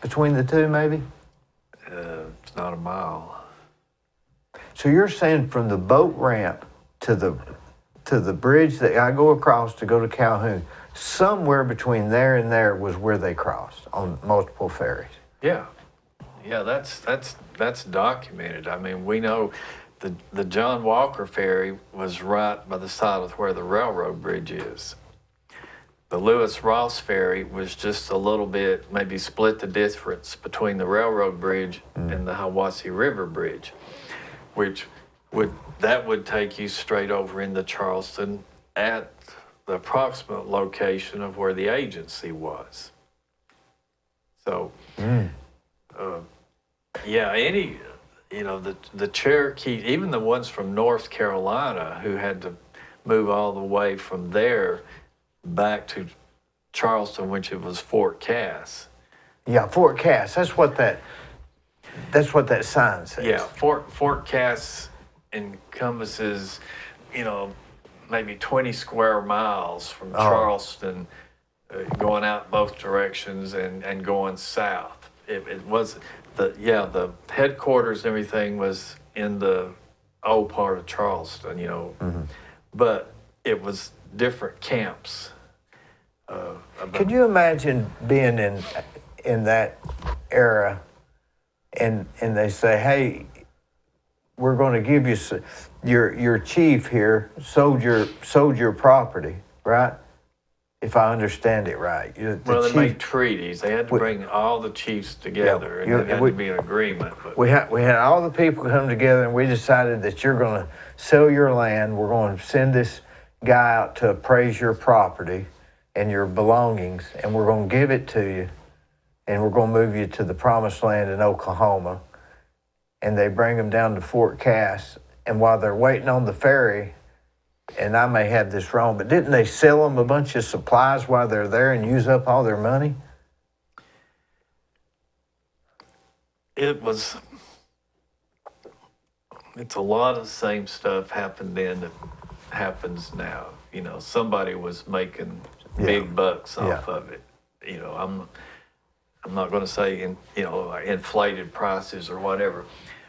between the two, maybe? It's not a mile. So you're saying from the boat ramp to the bridge that I go across to go to Calhoun, somewhere between there and there was where they crossed on multiple ferries. Yeah. Yeah, that's documented. I mean, we know the John Walker ferry was right by the side of where the railroad bridge is. The Lewis Ross ferry was just a little bit, maybe split the difference between the railroad bridge and the Hiwassee River Bridge, which would take you straight over into Charleston at the approximate location of where the agency was. So, the Cherokee, even the ones from North Carolina who had to move all the way from there back to Charleston, which it was Fort Cass. Yeah, Fort Cass. That's what that sign says. Yeah, Fort Cass encompasses, maybe 20 square miles from Charleston, going out both directions and going south. It was the headquarters and everything was in the old part of Charleston, but it was different camps. Could you imagine being in that era, and they say, "Hey, we're going to give you your chief here sold your property, right? If I understand it right." They made treaties. They had to bring all the chiefs together, and there had to be an agreement. But we had all the people come together, and we decided that you're going to sell your land. We're going to send this guy out to appraise your property and your belongings, and we're going to give it to you, and we're going to move you to the promised land in Oklahoma. And they bring them down to Fort Cass, and while they're waiting on the ferry, and I may have this wrong, but didn't they sell them a bunch of supplies while they're there and use up all their money? It's a lot of the same stuff happened then that happens now. You know, somebody was making big bucks off of it. You know, I'm not going to say inflated prices or whatever,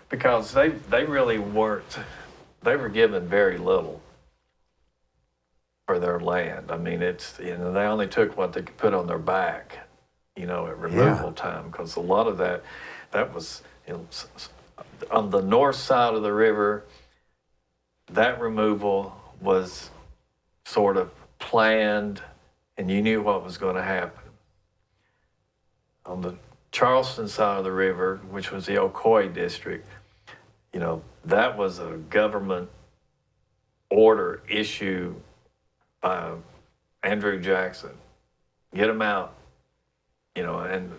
because they really weren't. They were given very little for their land. I mean, they only took what they could put on their back, at removal time, because a lot of that was, on the north side of the river. That removal was sort of planned, and you knew what was going to happen. On the Charleston side of the river, which was the Ocoee district, that was a government order issue by Andrew Jackson. Get them out, and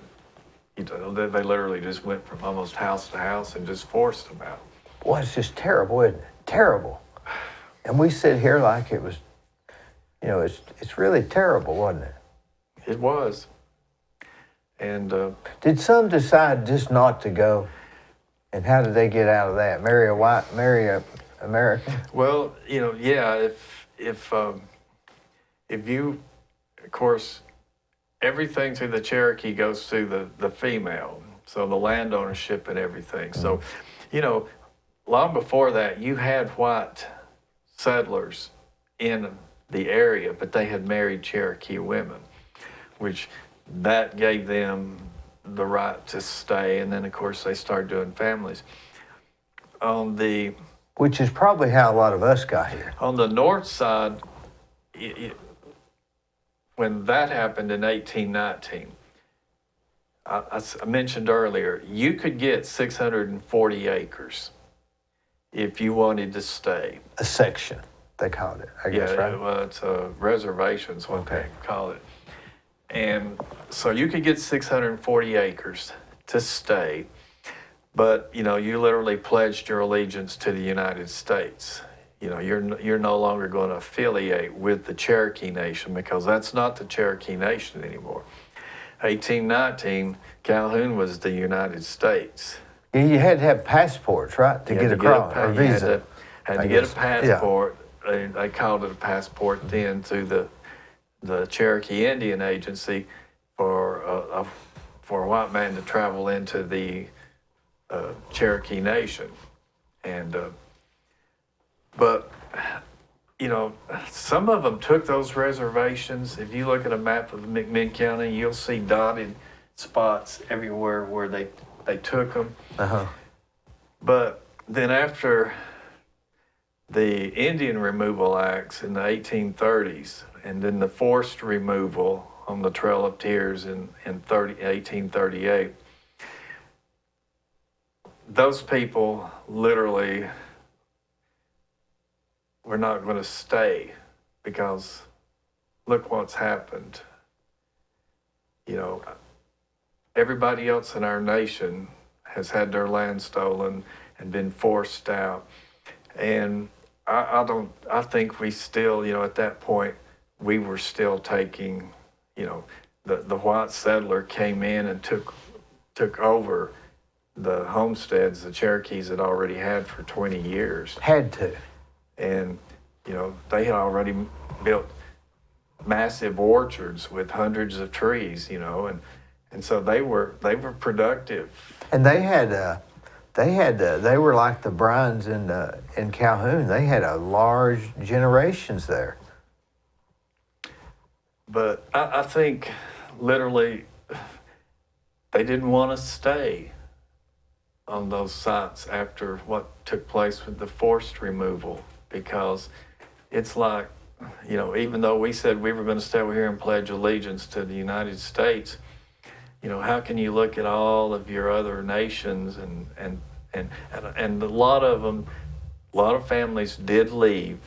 they literally just went from almost house to house and just forced them out. Boy, it's just terrible, isn't it? Terrible. And we sit here like it was, it's really terrible, wasn't it? It was. And did some decide just not to go? And how did they get out of that? Marry a American? Well, if you, of course, everything through the Cherokee goes through the female, so the land ownership and everything. So, long before that, you had white settlers in the area, but they had married Cherokee women, which that gave them the right to stay. And then, of course, they started doing families. Which is probably how a lot of us got here. On the north side, when that happened in 1819, I mentioned earlier, you could get 640 acres if you wanted to stay. A section, they called it, I guess, right? Yeah, it's reservations, what they call it. And so you could get 640 acres to stay, but, you literally pledged your allegiance to the United States. You're no longer going to affiliate with the Cherokee Nation, because that's not the Cherokee Nation anymore. 1819, Calhoun was the United States. You had to have passports, right, to get across, or visa. Had to get a passport. Yeah. They called it a passport then through the Cherokee Indian Agency for a white man to travel into the Cherokee Nation. And but some of them took those reservations. If you look at a map of McMinn County, you'll see dotted spots everywhere where they took them. But then after the Indian Removal Acts in the 1830s, and then the forced removal on the Trail of Tears in 1838, those people literally were not going to stay, because look what's happened. Everybody else in our nation has had their land stolen and been forced out. And I think we still, at that point, we were still taking, the white settler came in and took over the homesteads the Cherokees had already had for 20 years. Had to. And, they had already built massive orchards with hundreds of trees, and so they were productive. And they were like the Bryans in Calhoun. They had a large generations there. But I think literally they didn't want to stay on those sites after what took place with the forced removal, because it's like, even though we said we were going to stay over here and pledge allegiance to the United States, how can you look at all of your other nations and a lot of families did leave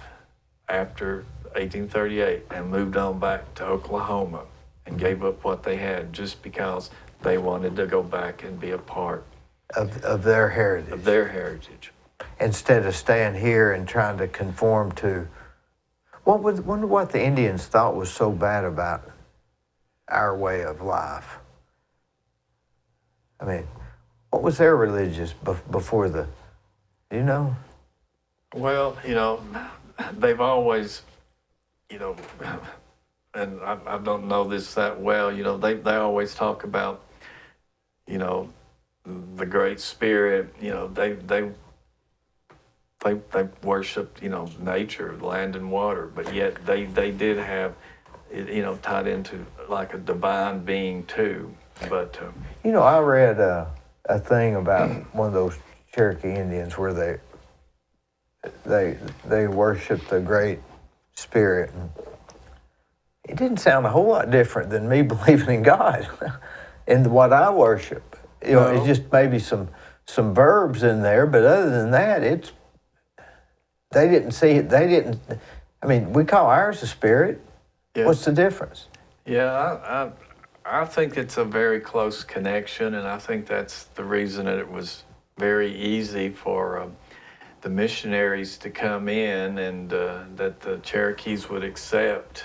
after 1838 and moved on back to Oklahoma and gave up what they had just because they wanted to go back and be a part of their heritage. Of their heritage. Instead of staying here and trying to conform to Wonder what the Indians thought was so bad about our way of life. I mean, what was their religious before the, you know? Well, they've always, and I don't know this that well, they always talk about, the Great Spirit, they worshiped, nature, land and water, but yet they did have it, tied into like a divine being too. But I read a thing about one of those Cherokee Indians where they worshiped the Great Spirit. And it didn't sound a whole lot different than me believing in God and what I worship. It's just maybe some verbs in there, but other than that, they didn't see it. They didn't. I mean, we call ours a spirit. Yeah. What's the difference? Yeah, I think it's a very close connection, and I think that's the reason that it was very easy for the missionaries to come in and that the Cherokees would accept.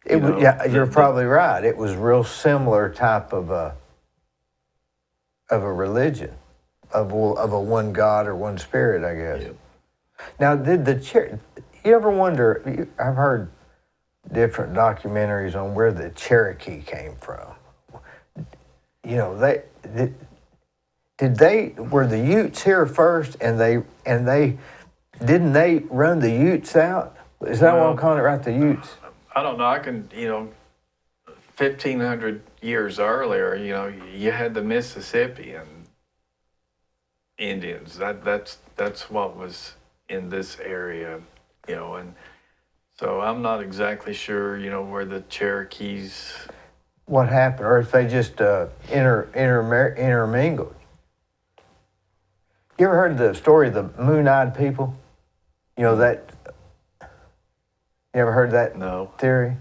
You're probably right. It was real similar type of a religion, of a one God or one spirit, I guess. Yeah. Now, you ever wonder? I've heard different documentaries on where the Cherokee came from. Were the Utes here first, and they didn't they run the Utes out? Is that what I'm calling it, right? The Utes. I don't know. I can 1,500 years earlier, you had the Mississippian Indians. That's what was in this area, and so I'm not exactly sure, where the Cherokees. What happened, or if they just intermingled. You ever heard the story of the moon-eyed people? That. You ever heard that theory?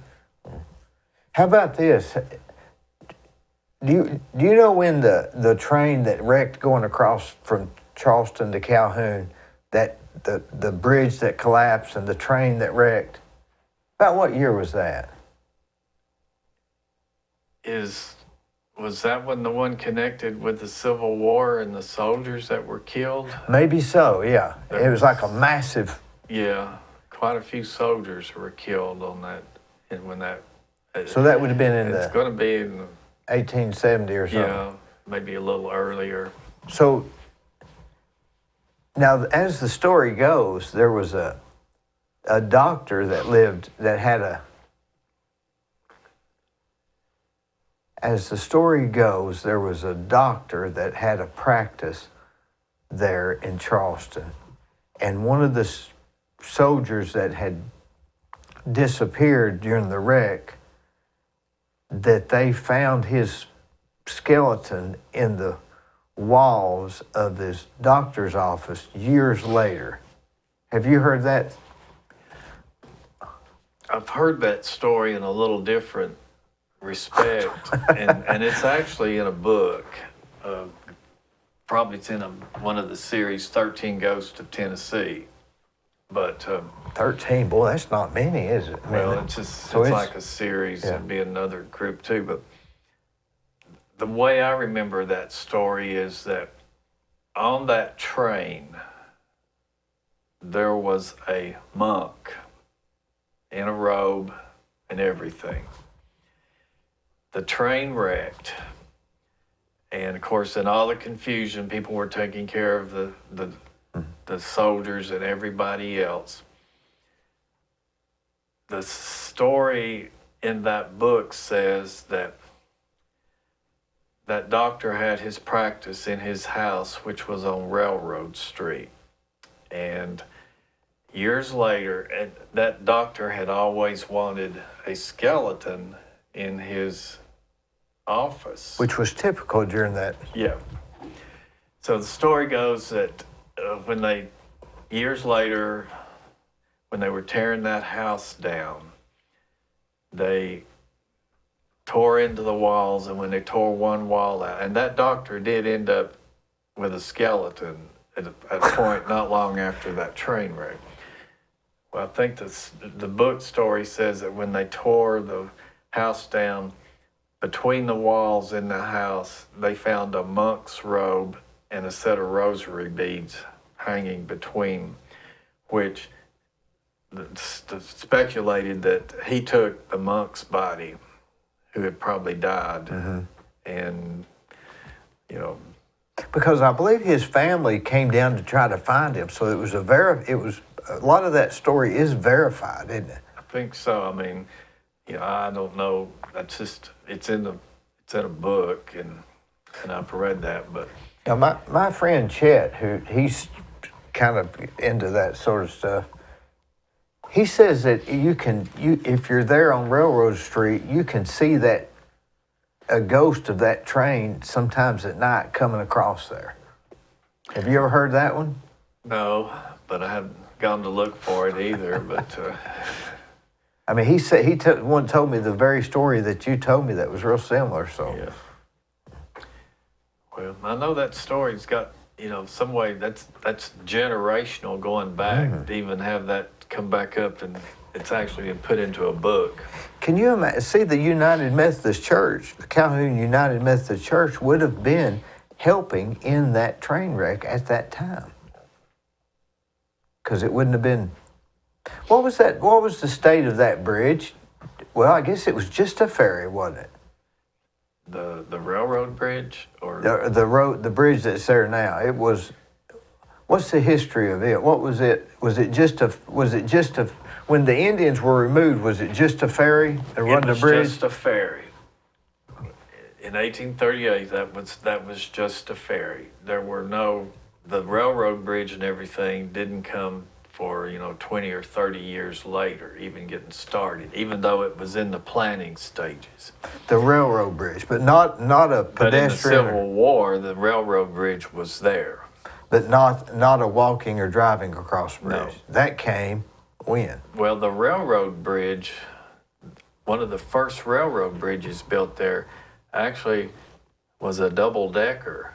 How about this? Do you know when the train that wrecked going across from Charleston to Calhoun, that the bridge that collapsed and the train that wrecked? About what year was that? Was that when the one connected with the Civil War and the soldiers that were killed? Maybe so, yeah. It was like a massive. Yeah, quite a few soldiers were killed on that, and when that. So that would have been It's going to be in 1870 or something. Yeah, maybe a little earlier. So now, as the story goes, there was a doctor that had a. As the story goes, there was a doctor that had a practice there in Charleston, and one of the soldiers that had disappeared during the wreck, that they found his skeleton in the walls of his doctor's office years later. Have you heard that? I've heard that story in a little different respect, and it's actually in a book. Probably it's in one of the series, 13 Ghosts of Tennessee. But 13, boy, that's not many, is it? It's like a series. Yeah. It'd be another group too. But the way I remember that story is that on that train there was a monk in a robe and everything. The train wrecked, and of course, in all the confusion, people were taking care of the soldiers and everybody else. The story in that book says that that doctor had his practice in his house, which was on Railroad Street. And years later, and that doctor had always wanted a skeleton in his office. Which was typical during that. Yeah. So the story goes that years later, when they were tearing that house down, they tore into the walls, and when they tore one wall out, and that doctor did end up with a skeleton at a point not long after that train wreck. Well, I think the book story says that when they tore the house down, between the walls in the house, they found a monk's robe and a set of rosary beads hanging between, which speculated that he took the monk's body, who had probably died, and, you know. Because I believe his family came down to try to find him, so it was a lot of that story is verified, isn't it? I think so. I mean, you know, I don't know. That's just it's in a book, and I've read that. But now, my friend Chet, he's kind of into that sort of stuff. He says that if you're there on Railroad Street, you can see a ghost of that train sometimes at night coming across there. Have you ever heard that one? no, but I haven't gone to look for it either. But I mean, he said one told me the very story that you told me that was real similar. So yeah. Well, I know that story's got, you know, some way that's generational going back to even have that come back up, and it's actually been put into a book. Can you imagine? See, the United Methodist Church, the Calhoun United Methodist Church, would have been helping in that train wreck at that time, because it wouldn't have been. What was that? What was the state of that bridge? Well, I guess it was just a ferry, wasn't it? The railroad bridge, or the bridge that's there now. It was. What's the history of it? What was it? Was it just a? When the Indians were removed, was it just a ferry that run the bridge? It was just a ferry. In 1838, that was just a ferry. There were the railroad bridge and everything didn't come for 20 or 30 years later, even getting started, even though it was in the planning stages. The railroad bridge, but not a pedestrian. But in the Civil War, the railroad bridge was there. But not a walking or driving across the bridge. No. That came when? Well, the railroad bridge, one of the first railroad bridges built there, actually was a double-decker.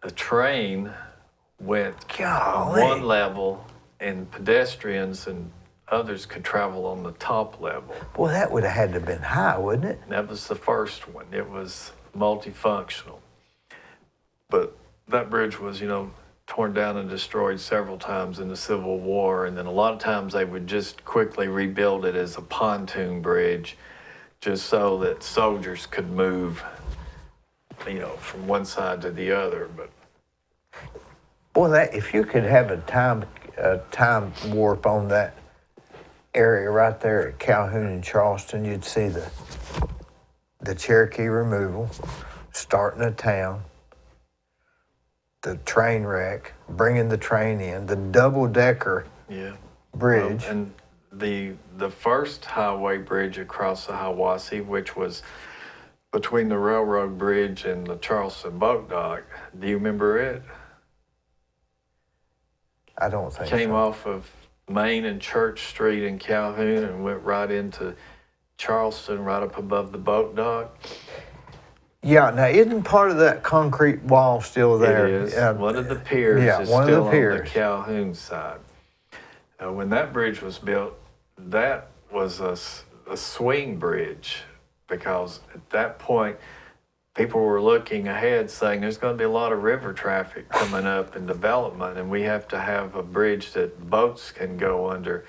The train went on one level, and pedestrians and others could travel on the top level. Boy, that would have had to have been high, wouldn't it? That was the first one. It was multifunctional. But that bridge was, torn down and destroyed several times in the Civil War, and then a lot of times they would just quickly rebuild it as a pontoon bridge just so that soldiers could move, from one side to the other. But boy, if you could have a time warp on that area right there at Calhoun and Charleston, you'd see the Cherokee removal, starting a town, the train wreck, bringing the train in, the double-decker bridge. And the first highway bridge across the Hiwassee, which was between the railroad bridge and the Charleston boat dock, do you remember it? I don't think so. Came off of Main and Church Street in Calhoun and went right into Charleston, right up above the boat dock. Yeah, now isn't part of that concrete wall still there? It is. One of the piers is still on the Calhoun side. When that bridge was built, that was a swing bridge, because at that point, people were looking ahead saying there's going to be a lot of river traffic coming up in development, and we have to have a bridge that boats can go under.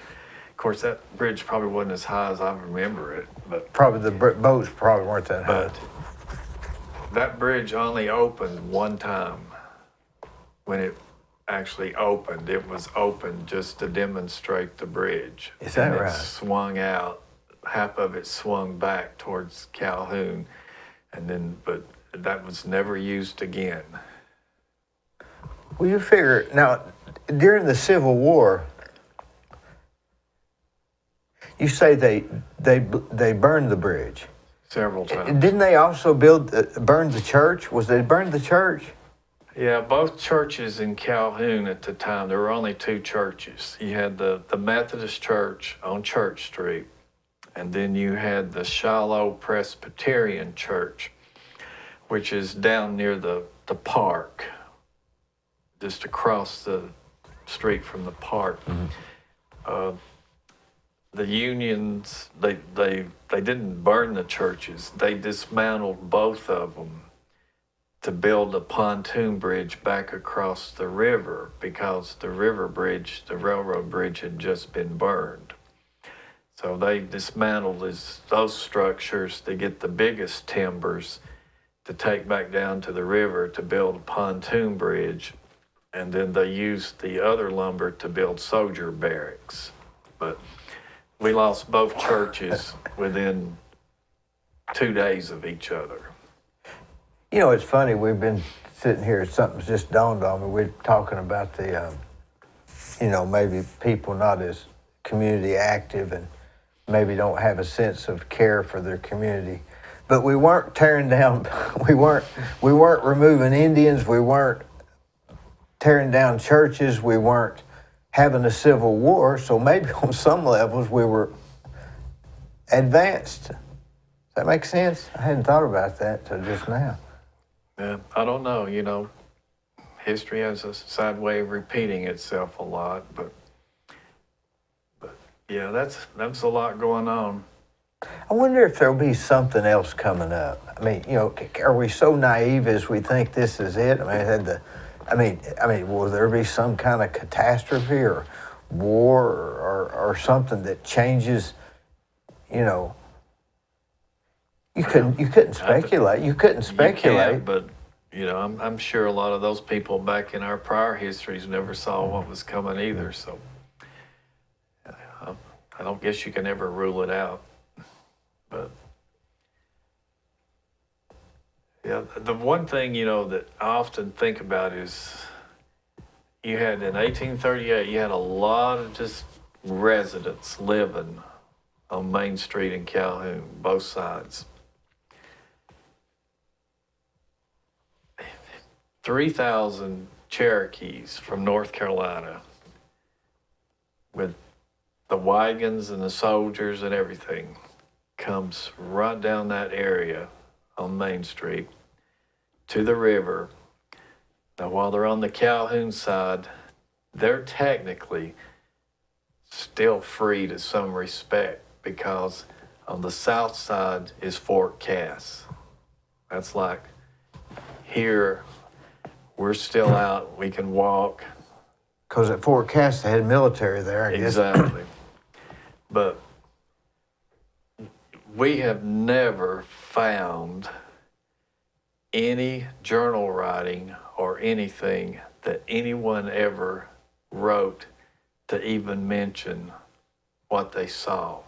Of course, that bridge probably wasn't as high as I remember it, but probably the boats probably weren't that high. But that bridge only opened one time. When it actually opened, it was opened just to demonstrate the bridge. Is that right? It swung out, half of it swung back towards Calhoun, but that was never used again. Well, you figure, now, during the Civil War, you say they burned the bridge. Several times. Didn't they also burn the church? Was they burned the church? Yeah, both churches in Calhoun at the time, there were only two churches. You had the Methodist Church on Church Street, and then you had the Shiloh Presbyterian Church, which is down near the park, just across the street from the park. the unions, they didn't burn the churches. They dismantled both of them to build a pontoon bridge back across the river because the river bridge, the railroad bridge, had just been burned. So they dismantled those structures to get the biggest timbers to take back down to the river to build a pontoon bridge. And then they used the other lumber to build soldier barracks. But we lost both churches within 2 days of each other. You know, it's funny, we've been sitting here, something's just dawned on me. We're talking about the, maybe people not as community active and maybe don't have a sense of care for their community. But we weren't tearing down, we weren't removing Indians, we weren't tearing down churches, we weren't having a civil war, so maybe on some levels we were advanced. Does that make sense? I hadn't thought about that till just now. Yeah, I don't know, history has a sad way of repeating itself a lot, but yeah, that's a lot going on. I wonder if there'll be something else coming up. I mean, are we so naive as we think this is it? I mean, will there be some kind of catastrophe or war or something that changes? You couldn't speculate. You couldn't speculate. You can't, but I'm sure a lot of those people back in our prior histories never saw what was coming either. So I don't guess you can ever rule it out. But yeah, the one thing, that I often think about is you had in 1838, you had a lot of just residents living on Main Street in Calhoun, both sides. 3,000 Cherokees from North Carolina with the wagons and the soldiers and everything comes right down that area on Main Street to the river. Now, while they're on the Calhoun side, they're technically still free to some respect because on the south side is Fort Cass. That's like here, we're still out, we can walk. Because at Fort Cass, they had military there, I guess. Exactly. But we have never found any journal writing or anything that anyone ever wrote to even mention what they saw.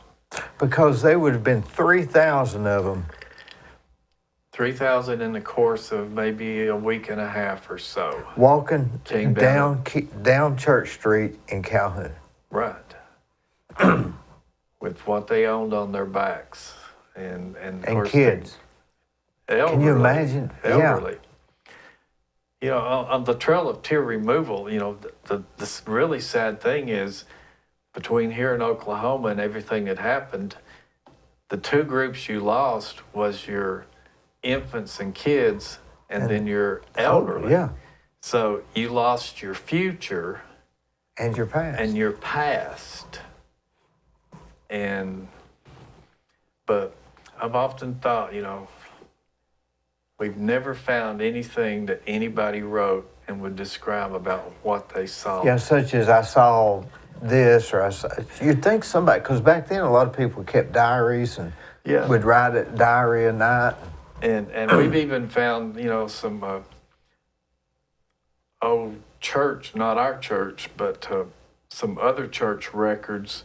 Because they would have been 3,000 of them. 3,000 in the course of maybe a week and a half or so. Walking down Church Street in Calhoun. Right. With what they owned on their backs. And of course kids. Elderly, can you imagine? Elderly. Yeah. On the trail of tear removal, the really sad thing is between here and Oklahoma and everything that happened, the two groups you lost was your infants and kids and then your elderly. Yeah. So you lost your future. And your past. And your past. But I've often thought, we've never found anything that anybody wrote and would describe about what they saw. Yeah, such as I saw this, or you'd think somebody, because back then a lot of people kept diaries and would write a diary a night. And we've even found, some old church, not our church, but some other church records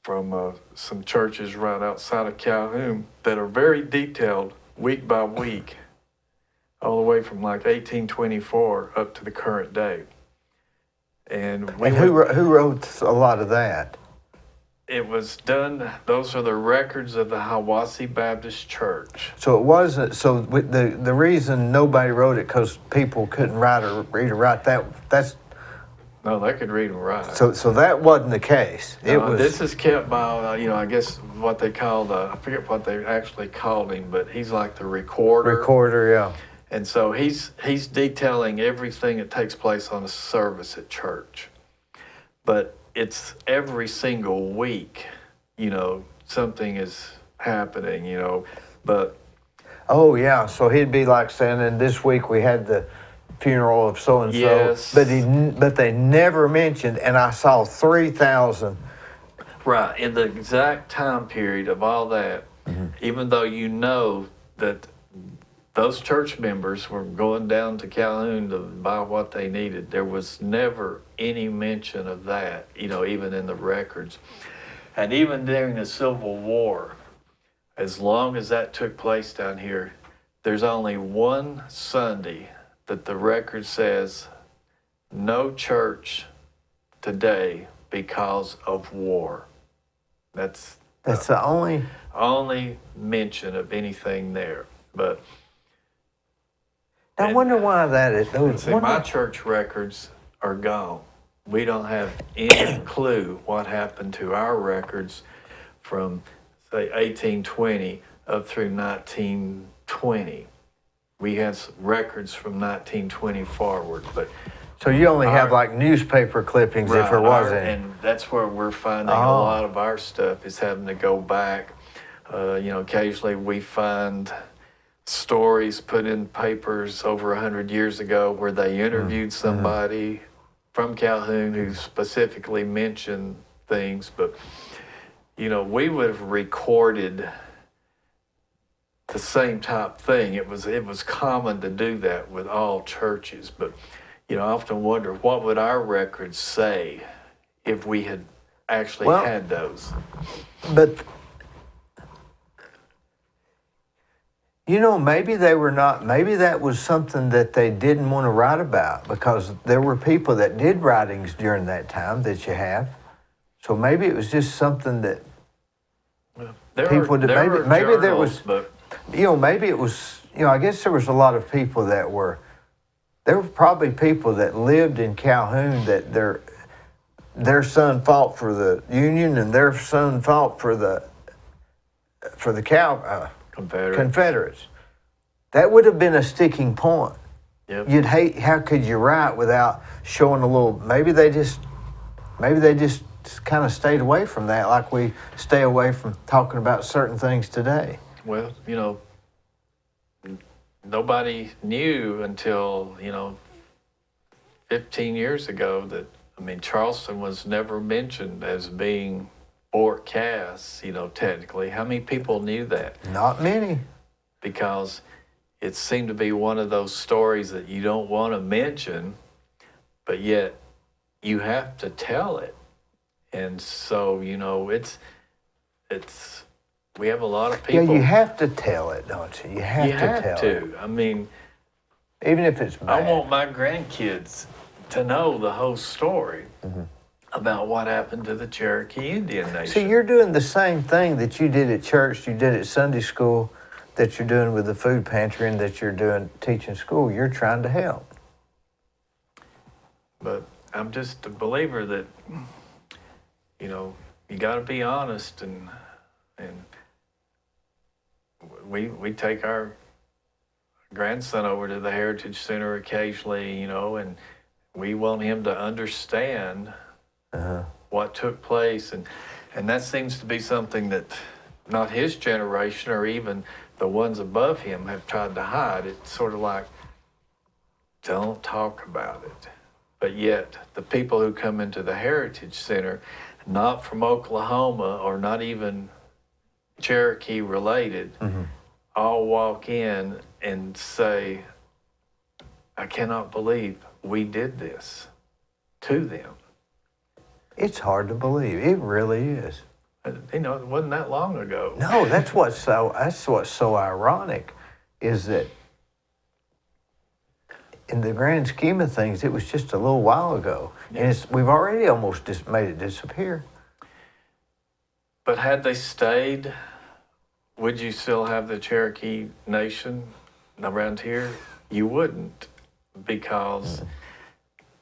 from some churches right outside of Calhoun that are very detailed week by week, all the way from like 1824 up to the current day. And who wrote a lot of that? It was done, those are the records of the Hiwassee Baptist Church. So it wasn't, so the reason nobody wrote it because people couldn't read or write that's... No, they could read and write. So that wasn't the case. This is kept by, I guess what they called, I forget what they actually called him, but he's like the recorder. Recorder, yeah. And so he's detailing everything that takes place on a service at church. But it's every single week something is happening, but. Oh, yeah. So he'd be like saying, and this week we had the funeral of so and so. Yes. But they never mentioned, and I saw 3,000. Right. In the exact time period of all that, even though that those church members were going down to Calhoun to buy what they needed, there was never any mention of that, even in the records. And even during the Civil War, as long as that took place down here, there's only one Sunday that the record says no church today because of war. That's the only mention of anything there. But I wonder why that is. My church records are gone. We don't have any clue what happened to our records from, say, 1820 up through 1920. We have records from 1920 forward, but so you only have like newspaper clippings, if there was any. And that's where we're finding a lot of our stuff is having to go back. Occasionally we find stories put in papers over 100 years ago where they interviewed somebody from Calhoun who specifically mentioned things, but we would have recorded the same type thing. It was common to do that with all churches, but I often wonder what would our records say if we had actually had those. But maybe they were not. Maybe that was something that they didn't want to write about because there were people that did writings during that time that you have. So maybe it was just something that people did. Maybe there was. But maybe it was. I guess there was a lot of people that were. There were probably people that lived in Calhoun that their son fought for the Union and their son fought for the Confederates. That would have been a sticking point. Yep. You'd hate. How could you write without showing a little? Maybe they just kind of stayed away from that, like we stay away from talking about certain things today. Well, nobody knew until 15 years ago that Charleston was never mentioned as being Fort Cass, technically. How many people knew that? Not many. Because it seemed to be one of those stories that you don't want to mention, but yet you have to tell it. And so, it's we have a lot of people. Yeah, you have to tell it, don't you? You have to tell it. Even if it's bad. I want my grandkids to know the whole story about what happened to the Cherokee Indian Nation. See, you're doing the same thing that you did at church, you did at Sunday school, that you're doing with the food pantry, and that you're doing teaching school. You're trying to help. But I'm just a believer that, you got to be honest, and we take our grandson over to the Heritage Center occasionally, and we want him to understand what took place, and that seems to be something that not his generation or even the ones above him have tried to hide. It's sort of like, don't talk about it. But yet, the people who come into the Heritage Center, not from Oklahoma or not even Cherokee related, all walk in and say, I cannot believe we did this to them. It's hard to believe. It really is. It wasn't that long ago. No, that's what's so ironic, is that in the grand scheme of things, it was just a little while ago, and we've already almost just made it disappear. But had they stayed, would you still have the Cherokee Nation around here? You wouldn't, because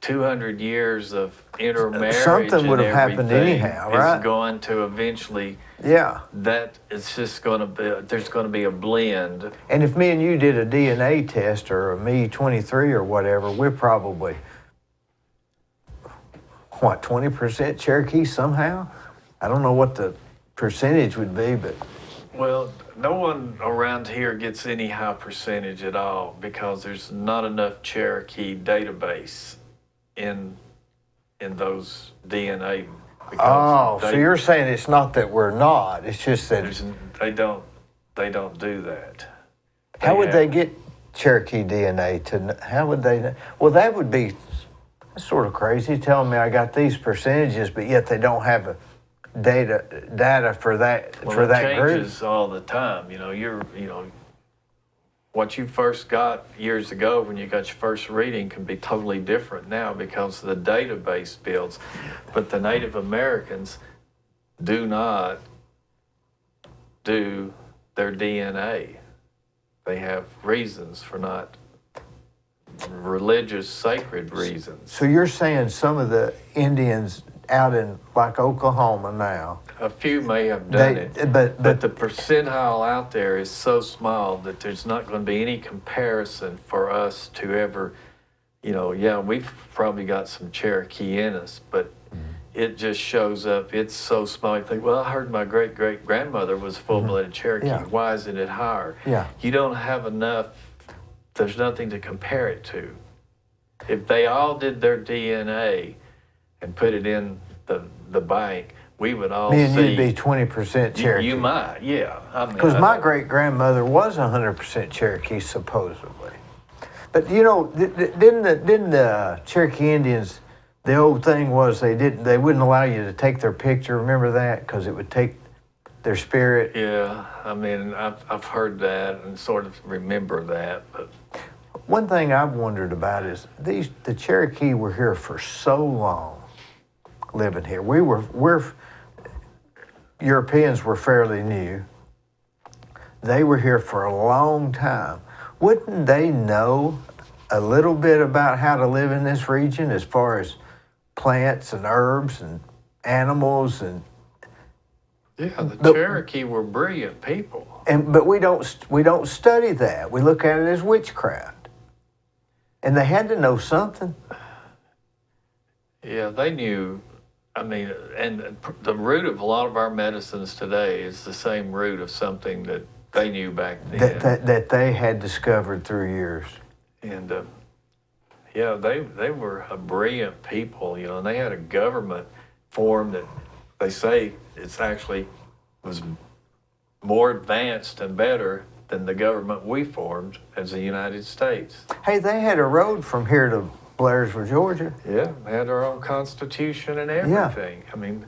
200 years of intermarriage something would have happened anyhow, right? Is going to eventually. Yeah. That it's just going to be. There's going to be a blend. And if me and you did a DNA test or a Me-23 or whatever, we're probably 20% Cherokee somehow. I don't know what the percentage would be, but Well, no one around here gets any high percentage at all because there's not enough Cherokee database in those DNA. oh, so you're saying it's not that we're not, it's just that they don't do that. how would they get Cherokee DNA to, how would they, well, that would be sort of crazy telling me I got these percentages, but yet they don't have a data for that Well, for that it group. changes all the time. You know, what you first got years ago when you got your first reading can be totally different now because the database builds. But the Native Americans do not do their DNA. They have reasons for not, religious, sacred reasons. So you're saying some of the Indians out in like Oklahoma now, A few may have done it, but the percentile out there is so small that there's not going to be any comparison for us to ever, yeah, we've probably got some Cherokee in us, but it just shows up. It's so small. You think, well, I heard my great-great-grandmother was full-blooded Cherokee. Yeah. Why isn't it higher? Yeah. You don't have enough. There's nothing to compare it to. If they all did their DNA and put it in the bank, we would all me and see. you'd be 20% Cherokee. You might, yeah. I mean, Because my great-grandmother was 100% Cherokee, supposedly. But didn't the Cherokee Indians, the old thing was they wouldn't allow you to take their picture. Remember that? Because it would take their spirit. Yeah, I mean, I've heard that and sort of remember that, but One thing I've wondered about is the Cherokee were here for so long, living here. Europeans were fairly new. They were here for a long time. Wouldn't they know a little bit about how to live in this region as far as plants and herbs and animals and? yeah, the Cherokee were brilliant people. But we don't study that. We look at it as witchcraft. And they had to know something. Yeah, they knew. I mean, and the root of a lot of our medicines today is the same root of something that they knew back then. That they had discovered through years. And yeah, they were a brilliant people, and they had a government formed that they say it's actually was more advanced and better than the government we formed as the United States. Hey, they had a road from here to Blairsville, Georgia. Yeah, they had their own constitution and everything. Yeah. I mean,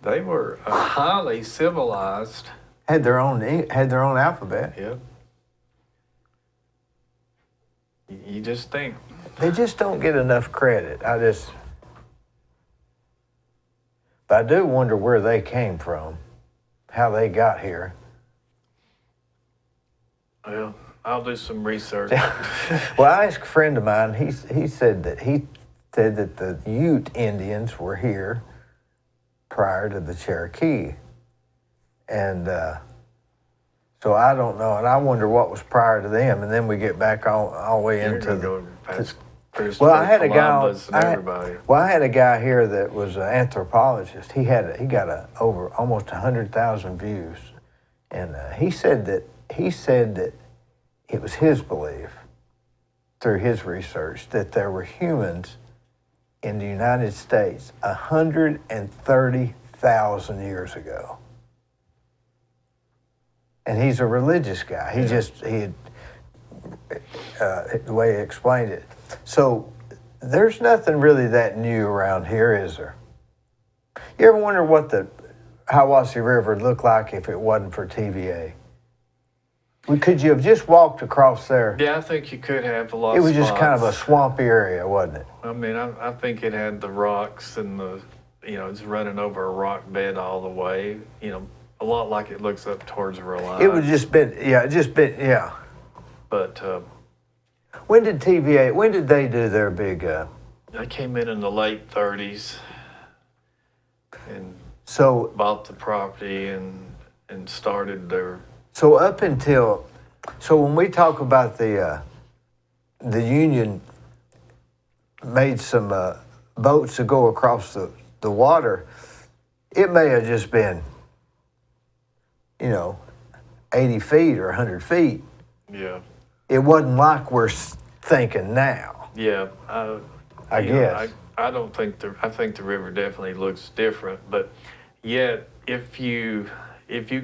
they were highly civilized. Had their own alphabet. Yeah. You just think. They just don't get enough credit. But I do wonder where they came from, how they got here. Well, I'll do some research. Well, I asked a friend of mine. He said that the Ute Indians were here prior to the Cherokee, and so I don't know. And I wonder what was prior to them. And then we get back all the way into the. Well, I had a guy. I had a guy here that was an anthropologist. He got over almost 100,000 views, and he said that it was his belief through his research that there were humans in the United States 130,000 years ago. And he's a religious guy. The way he explained it. So there's nothing really that new around here, is there? You ever wonder what the Hiwassee River would look like if it wasn't for TVA? Could you have just walked across there? Yeah, I think you could have a lot of It was spots. just kind of a swampy area, wasn't it? I mean, I think it had the rocks and it's running over a rock bed all the way, a lot like it looks up towards Reliance. It would just been. But when did they do their big? They came in the late 30s and bought the property and started their. So when we talk about the Union made some boats to go across the water, it may have just been 80 feet or 100 feet. Yeah. It wasn't like we're thinking now. Yeah. I guess. I don't think I think the river definitely looks different, but yet if you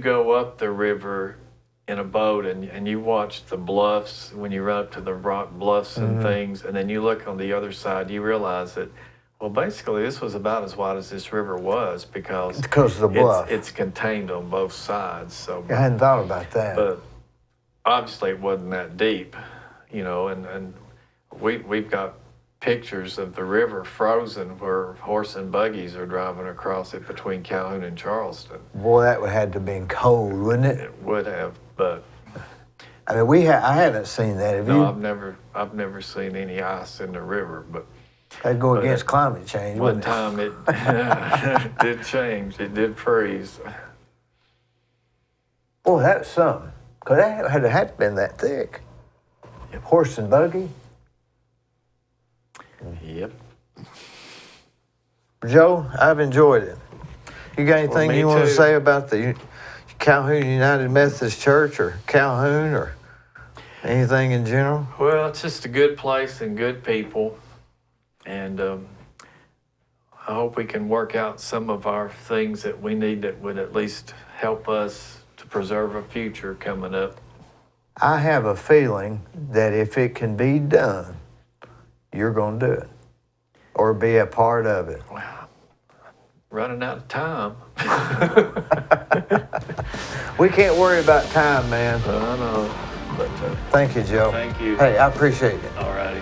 go up the river in a boat and you watch the bluffs, when you run up to the rock bluffs and things, and then you look on the other side, you realize that, well, basically this was about as wide as this river was because of the bluff. It's contained on both sides. So I hadn't thought about that. But obviously it wasn't that deep, and we've got pictures of the river frozen where horse and buggies are driving across it between Calhoun and Charleston. Boy, that would have to have been cold, wouldn't it? It would have, but I mean, I haven't seen that. Have you? I've never seen any ice in the river, but that'd go against climate change. One time it did change. It did freeze. Boy, that's something. Cause that had to been that thick. Yep. Horse and buggy. Yep. Joe, I've enjoyed it. You got anything you want to too. say about the Calhoun United Methodist Church or Calhoun or anything in general? Well, it's just a good place and good people, and I hope we can work out some of our things that we need that would at least help us to preserve a future coming up. I have a feeling that if it can be done, you're going to do it or be a part of it. Wow. Running out of time. We can't worry about time, man. I know. But Thank you, Joe. thank you. Hey, I appreciate it. All righty.